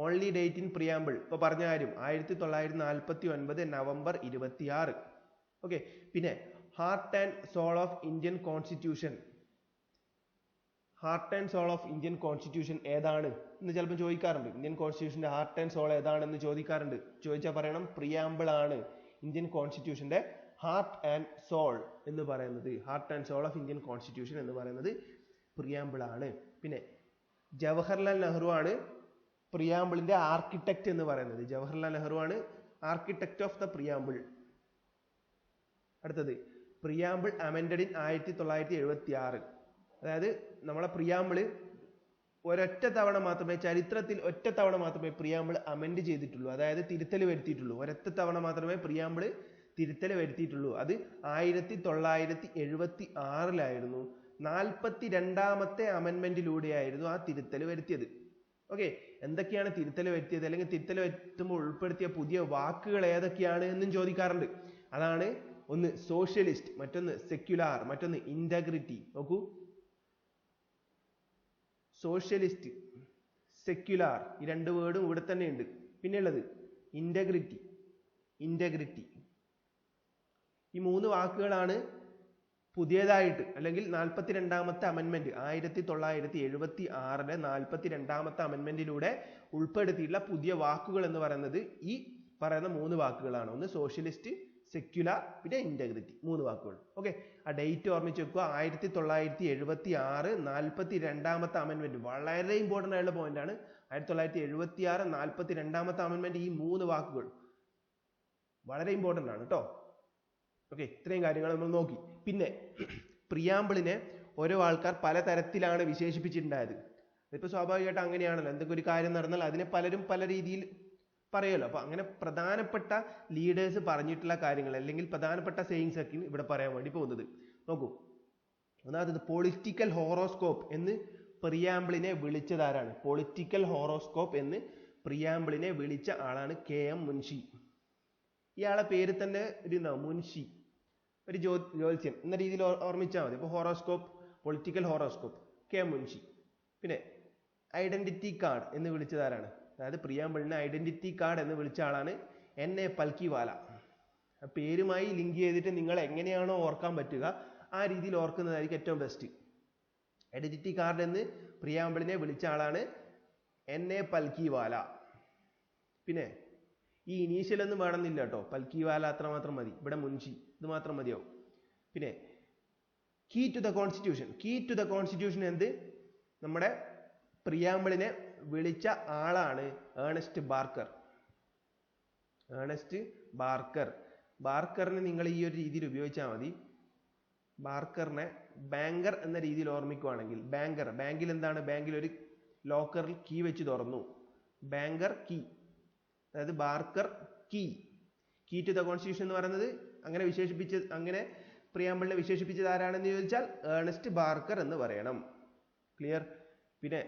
ഓൺലി ഡേറ്റ് ഇൻ പ്രിയാമ്പിൾ. ഇപ്പൊ പറഞ്ഞ കാര്യം 1949 നവംബർ 26. ഓക്കെ, പിന്നെ heart and soul of Indian constitution. Heart and soul of Indian constitution ഏതാണ് എന്ന് ചിലപ്പോൾ ചോദിക്കാറുണ്ട്. ഇന്ത്യൻ കോൺസ്റ്റിറ്റ്യൂഷന്റെ ഹാർട്ട് ആൻഡ് സോൾ ഏതാണെന്ന് ചോദിക്കാറുണ്ട്. ചോദിച്ചാൽ പറയണം പ്രിയാമ്പിൾ ആണ് ഇന്ത്യൻ കോൺസ്റ്റിറ്റ്യൂഷന്റെ ഹാർട്ട് ആൻഡ് സോൾ എന്ന് പറയുന്നത്. Heart and soul of Indian constitution എന്ന് പറയുന്നത് പ്രിയാമ്പിൾ ആണ്. പിന്നെ ജവഹർലാൽ നെഹ്റു ആണ് പ്രിയാമ്പിളിന്റെ ആർക്കിടെക്ട് എന്ന് പറയുന്നത്. ജവഹർലാൽ നെഹ്റു ആണ് ആർക്കിടെക്ട് ഓഫ് ദ പ്രിയാമ്പിൾ. അടുത്തത്, പ്രിയാമ്പിൾ അമെൻഡഡ് ഇൻ 1976. അതായത് നമ്മളെ പ്രിയാമ്പിള് ഒരൊറ്റ തവണ മാത്രമേ, ചരിത്രത്തിൽ ഒറ്റ തവണ മാത്രമേ പ്രിയാമ്പിൾ അമെൻഡ് ചെയ്തിട്ടുള്ളൂ. അതായത് തിരുത്തൽ വരുത്തിയിട്ടുള്ളൂ. ഒരൊറ്റ തവണ മാത്രമേ പ്രിയാമ്പിൾ തിരുത്തൽ വരുത്തിയിട്ടുള്ളൂ. അത് 1976 42ാമത്തെ അമെൻമെന്റിലൂടെയായിരുന്നു ആ തിരുത്തൽ വരുത്തിയത്. ഓക്കെ, എന്തൊക്കെയാണ് തിരുത്തൽ വരുത്തിയത് അല്ലെങ്കിൽ തിരുത്തൽ വരുത്തുമ്പോൾ ഉൾപ്പെടുത്തിയ പുതിയ വാക്കുകൾ ഏതൊക്കെയാണ് എന്നും ചോദിക്കാറുണ്ട്. അതാണ് ഒന്ന് സോഷ്യലിസ്റ്റ്, മറ്റൊന്ന് സെക്യുലാർ, മറ്റൊന്ന് ഇന്റഗ്രിറ്റി. നോക്കൂ, സോഷ്യലിസ്റ്റ്, സെക്യുലാർ, ഈ 2 വേർഡും ഇവിടെ തന്നെ ഉണ്ട്. പിന്നെ ഉള്ളത് ഇന്റഗ്രിറ്റി. ഈ 3 വാക്കുകളാണ് പുതിയതായിട്ട് അല്ലെങ്കിൽ 42ാമത്തെ അമെൻമെന്റ് 1976 42ാമത്തെ അമെൻമെന്റിലൂടെ ഉൾപ്പെടുത്തിയിട്ടുള്ള പുതിയ വാക്കുകൾ എന്ന് പറയുന്നത് ഈ പറയുന്ന 3 വാക്കുകളാണ്. ഒന്ന് സോഷ്യലിസ്റ്റ്, സെക്യുലാർ, പിന്നെ ഇന്റഗ്രിറ്റി. 3 വാക്കുകൾ. ഓക്കെ, ആ ഡേറ്റ് ഓർമ്മിച്ച് വെക്കുക. 1976 42ാമത്തെ അമെൻമെന്റ് വളരെ ഇമ്പോർട്ടന്റ് ആയിട്ടുള്ള പോയിന്റ് ആണ്. 1976 42ാമത്തെ അമെൻമെന്റ്. ഈ 3 വാക്കുകൾ വളരെ ഇമ്പോർട്ടന്റ് ആണ് കേട്ടോ. ഓക്കെ, ഇത്രയും കാര്യങ്ങൾ നമ്മൾ നോക്കി. പിന്നെ പ്രിയാമ്പിളിനെ ഓരോ ആൾക്കാർ പലതരത്തിലാണ് വിശേഷിപ്പിച്ചിട്ടുണ്ടായത്. ഇതിപ്പോ സ്വാഭാവികമായിട്ട് അങ്ങനെയാണല്ലോ. എന്തൊക്കെ ഒരു കാര്യം നടന്നാൽ അതിനെ പലരും പല രീതിയിൽ പറയുമല്ലോ. അപ്പൊ അങ്ങനെ പ്രധാനപ്പെട്ട ലീഡേഴ്സ് പറഞ്ഞിട്ടുള്ള കാര്യങ്ങൾ അല്ലെങ്കിൽ പ്രധാനപ്പെട്ട സെയിങ്സ് ഒക്കെ ഇവിടെ പറയാൻ വേണ്ടി പോകുന്നത്. നോക്കൂ, ഒന്നാമത് പൊളിറ്റിക്കൽ ഹോറോസ്കോപ്പ് എന്ന് പ്രിയാമ്പിളിനെ വിളിച്ചതാരാണ്? പൊളിറ്റിക്കൽ ഹോറോസ്കോപ്പ് എന്ന് പ്രിയാമ്പിളിനെ വിളിച്ച ആളാണ് KM മുൻഷി. ഇയാളെ പേര് തന്നെ ഒരു മുൻഷി, ഒരു ജ്യോത്സ്യൻ എന്ന രീതിയിൽ ഓർമ്മിച്ചാൽ മതി. അപ്പോൾ horoscope, political horoscope, KM Munshi. പിന്നെ ഐഡന്റിറ്റി കാർഡ് എന്ന് വിളിച്ചതാരാണ്? അതായത് പ്രിയാമ്പിളിനെ ഐഡന്റിറ്റി കാർഡ് എന്ന് വിളിച്ച ആളാണ് NA പൽക്കിവാല. പേരുമായി ലിങ്ക് ചെയ്തിട്ട് നിങ്ങൾ എങ്ങനെയാണോ ഓർക്കാൻ പറ്റുക ആ രീതിയിൽ ഓർക്കുന്നതായിരിക്കും ഏറ്റവും ബെസ്റ്റ്. ഐഡന്റിറ്റി കാർഡ് എന്ന് പ്രിയാമ്പിളിനെ വിളിച്ച ആളാണ് NA പൽക്കിവാല. പിന്നെ ഈ ഇനീഷ്യൽ ഒന്നും വേണമെന്നില്ല കേട്ടോ. പൽക്കിവാല അത്രമാത്രം മതി. ഇവിടെ മുൻഷി, ഇത് മാത്രം മതിയാവും. പിന്നെ കീ ടു ദ കോൺസ്റ്റിറ്റ്യൂഷൻ എന്ത്? നമ്മുടെ പ്രിയാമ്പിളിനെ വിളിച്ച ആളാണ് ഏണസ്റ്റ് ബാർക്കർ. Ernest Barker. ബാർക്കറിനെ നിങ്ങൾ ഈ ഒരു രീതിയിൽ ഉപയോഗിച്ചാൽ മതി. ബാർക്കറിനെ ബാങ്കർ എന്ന രീതിയിൽ ഓർമ്മിക്കുകയാണെങ്കിൽ, ബാങ്കിൽ എന്താണ്, ബാങ്കിൽ ഒരു ലോക്കറിൽ കീ വെച്ച് തുറന്നു, ബാങ്കർ കീ, അതായത് Barker key to the constitution എന്ന് പറയുന്നത് അങ്ങനെ പ്രിയാമ്പിളിനെ വിശേഷിപ്പിച്ചത് ആരാണെന്ന് ചോദിച്ചാൽ ഏണസ്റ്റ് ബാർക്കർ എന്ന് പറയണം. ക്ലിയർ? പിന്നെ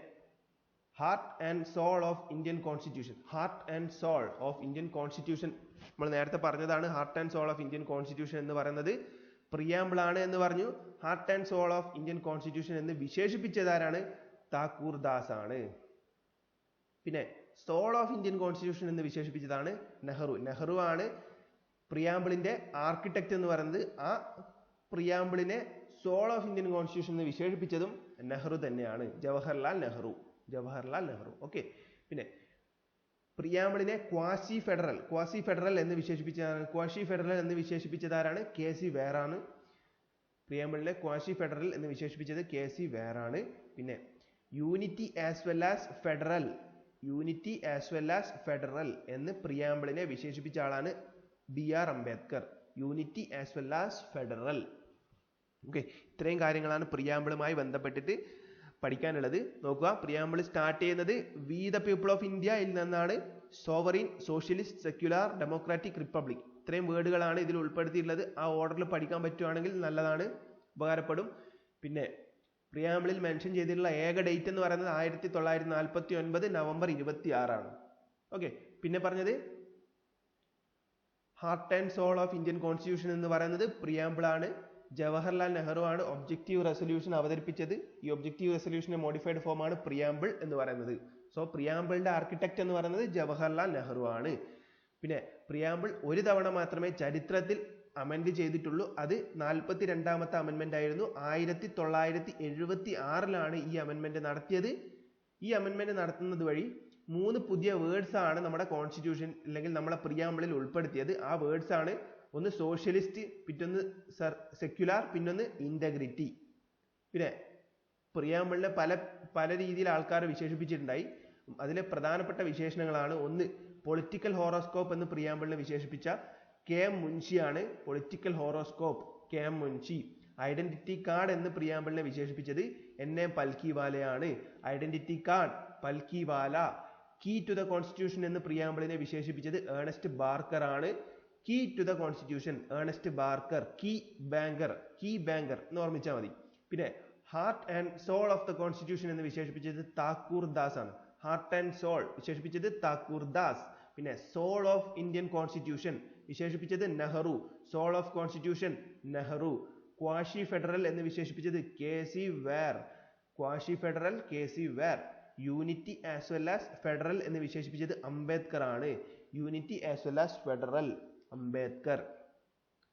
heart and soul of Indian constitution. Heart and soul of Indian constitution നമ്മൾ നേരത്തെ പറഞ്ഞതാണ്. Heart and soul of Indian constitution എന്ന് പറയുന്നത് പ്രിയാമ്പിൾ ആണ് എന്ന് പറഞ്ഞു. Heart and soul of Indian constitution എന്ന് വിശേഷിപ്പിച്ചതാരാണ്? താക്കൂർ ദാസ് ആണ്. പിന്നെ സോൾ ഓഫ് ഇന്ത്യൻ കോൺസ്റ്റിറ്റ്യൂഷൻ എന്ന് വിശേഷിപ്പിച്ചതാണ് നെഹ്റു ആണ് പ്രിയാമ്പിളിന്റെ ആർക്കിടെക്ട് എന്ന് പറയുന്നത്. ആ പ്രിയാമ്പിളിനെ സോൾ ഓഫ് ഇന്ത്യൻ കോൺസ്റ്റിറ്റ്യൂഷൻ എന്ന് വിശേഷിപ്പിച്ചതും നെഹ്റു തന്നെയാണ്, ജവഹർലാൽ നെഹ്റു. ഓക്കെ. പിന്നെ പ്രിയാമ്പിളിനെ ക്വാസി ഫെഡറൽ എന്ന് വിശേഷിപ്പിച്ചതാരാണ്? കെ.സി. വെയർ ആണ്. പ്രിയാമ്പിളിനെ ക്വാസി ഫെഡറൽ എന്ന് വിശേഷിപ്പിച്ചത് കെ.സി. വെയർ ആണ്. പിന്നെ unity as well as federal എന്ന് പ്രിയാമ്പിളിനെ വിശേഷിപ്പിച്ച ആളാണ് BR. Ambedkar. Unity as well as federal. Okay, ഇത്രയും കാര്യങ്ങളാണ് പ്രിയാമ്പിളുമായി ബന്ധപ്പെട്ടിട്ട് പഠിക്കാനുള്ളത്. നോക്കുക, പ്രിയാമ്പിൾ സ്റ്റാർട്ട് ചെയ്യുന്നത് വി ദ പീപ്പിൾ ഓഫ് ഇന്ത്യയിൽ നിന്നാണ്. Sovereign, socialist, secular, democratic, republic, ഇത്രയും വേർഡുകളാണ് ഇതിൽ ഉൾപ്പെടുത്തിയിട്ടുള്ളത്. ആ ഓർഡറിൽ പഠിക്കാൻ പറ്റുവാണെങ്കിൽ നല്ലതാണ്, ഉപകാരപ്പെടും. പിന്നെ പ്രിയാമ്പിളിൽ മെൻഷൻ ചെയ്തിട്ടുള്ള ഏക ഡേറ്റ് എന്ന് പറയുന്നത് 1949 നവംബർ 26 ആണ്. ഓക്കെ. പിന്നെ പറഞ്ഞത് heart and soul of Indian constitution എന്ന് പറയുന്നത് പ്രിയാമ്പിൾ ആണ്. ജവഹർലാൽ നെഹ്റു ആണ് ഒബ്ജക്റ്റീവ് റെസൊല്യൂഷൻ അവതരിപ്പിച്ചത്. ഈ ഒബ്ജക്റ്റീവ് റെസൊല്യൂഷന്റെ മോഡിഫൈഡ് ഫോം ആണ് പ്രിയാമ്പിൾ എന്ന് പറയുന്നത്. സോ പ്രിയാമ്പിളിന്റെ ആർക്കിടെക്ട് എന്ന് പറയുന്നത് ജവഹർലാൽ നെഹ്റു ആണ്. പിന്നെ പ്രിയാമ്പിൾ ഒരു തവണ മാത്രമേ ചരിത്രത്തിൽ അമെൻഡ് ചെയ്തിട്ടുള്ളൂ. അത് 42ാമത്തെ അമെൻമെന്റ് ആയിരുന്നു. 1976 ഈ അമെൻമെന്റ് നടത്തിയത്. ഈ അമെൻമെന്റ് നടത്തുന്നത് വഴി 3 പുതിയ വേർഡ്സ് ആണ് നമ്മുടെ കോൺസ്റ്റിറ്റ്യൂഷൻ അല്ലെങ്കിൽ നമ്മളെ പ്രിയാമ്പിളിൽ ഉൾപ്പെടുത്തിയത്. ആ വേർഡ്സ് ആണ് ഒന്ന് സോഷ്യലിസ്റ്റ്, പിന്നൊന്ന് സെക്യുലർ, പിന്നൊന്ന് ഇന്റഗ്രിറ്റി. പിന്നെ പ്രിയാമ്പിളിനെ പല രീതിയിൽ ആൾക്കാർ വിശേഷിപ്പിച്ചിട്ടുണ്ടായി. അതിലെ പ്രധാനപ്പെട്ട വിശേഷണങ്ങളാണ്: ഒന്ന്, പൊളിറ്റിക്കൽ ഹോറോസ്കോപ്പ് എന്ന് പ്രിയാമ്പിളിനെ വിശേഷിപ്പിച്ച കെ.എം. മുൻഷിയാണ്. Political horoscope K M. Munshi. Identity card എന്ന് പ്രിയാമ്പിളിനെ വിശേഷിപ്പിച്ചത് N.A. പൽക്കിവാലയാണ്. Identity card, Palkhivala. Key to the constitution എന്ന് പ്രിയാമ്പിളിനെ വിശേഷിപ്പിച്ചത് ഏണസ്റ്റ് ബാർക്കർ ആണ്. Key to the constitution Ernest Barker. Key banker എന്ന് ഓർമ്മിച്ചാൽ മതി. പിന്നെ heart and soul of the constitution എന്ന് വിശേഷിപ്പിച്ചത് താക്കൂർ ദാസ് ആണ്. ഹാർട്ട് ആൻഡ് സോൾ വിശേഷിപ്പിച്ചത് താക്കൂർ ദാസ്. പിന്നെ സോൾ ഓഫ് ഇന്ത്യൻ കോൺസ്റ്റിറ്റ്യൂഷൻ വിശേഷിപ്പിച്ചത് Nehru. Soul of constitution Nehru. Quasi federal എന്ന് വിശേഷിപ്പിച്ചത് K C. Wheare. Quasi federal K C. Wheare. Unity as well as federal എന്ന് വിശേഷിപ്പിച്ചത് അംബേദ്കർ ആണ്. Unity as well as federal, Ambedkar.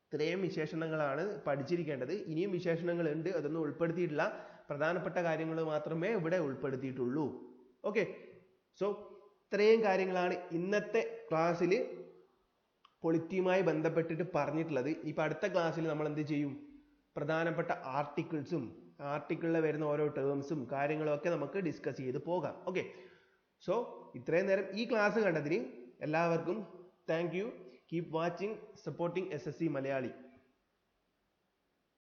ഇത്രയും വിശേഷണങ്ങളാണ് പഠിച്ചിരിക്കേണ്ടത്. ഇനിയും വിശേഷണങ്ങൾ ഉണ്ട്, അതൊന്നും ഉൾപ്പെടുത്തിയിട്ടില്ല. പ്രധാനപ്പെട്ട കാര്യങ്ങൾ മാത്രമേ ഇവിടെ ഉൾപ്പെടുത്തിയിട്ടുള്ളൂ. ഓക്കെ. സോ ഇത്രയും കാര്യങ്ങളാണ് ഇന്നത്തെ ക്ലാസ്സിൽ പൊളിറ്റിയുമായി ബന്ധപ്പെട്ടിട്ട് പറഞ്ഞിട്ടുള്ളത്. ഇപ്പൊ അടുത്ത ക്ലാസ്സിൽ നമ്മൾ എന്ത് ചെയ്യും? പ്രധാനപ്പെട്ട ആർട്ടിക്കിളിൽ വരുന്ന ഓരോ ടേംസും കാര്യങ്ങളും ഒക്കെ നമുക്ക് ഡിസ്കസ് ചെയ്ത് പോകാം. ഓക്കെ. സോ ഇത്രയും നേരം ഈ ക്ലാസ് കണ്ടതിന് എല്ലാവർക്കും thank you. Keep watching, supporting SSC Malayali.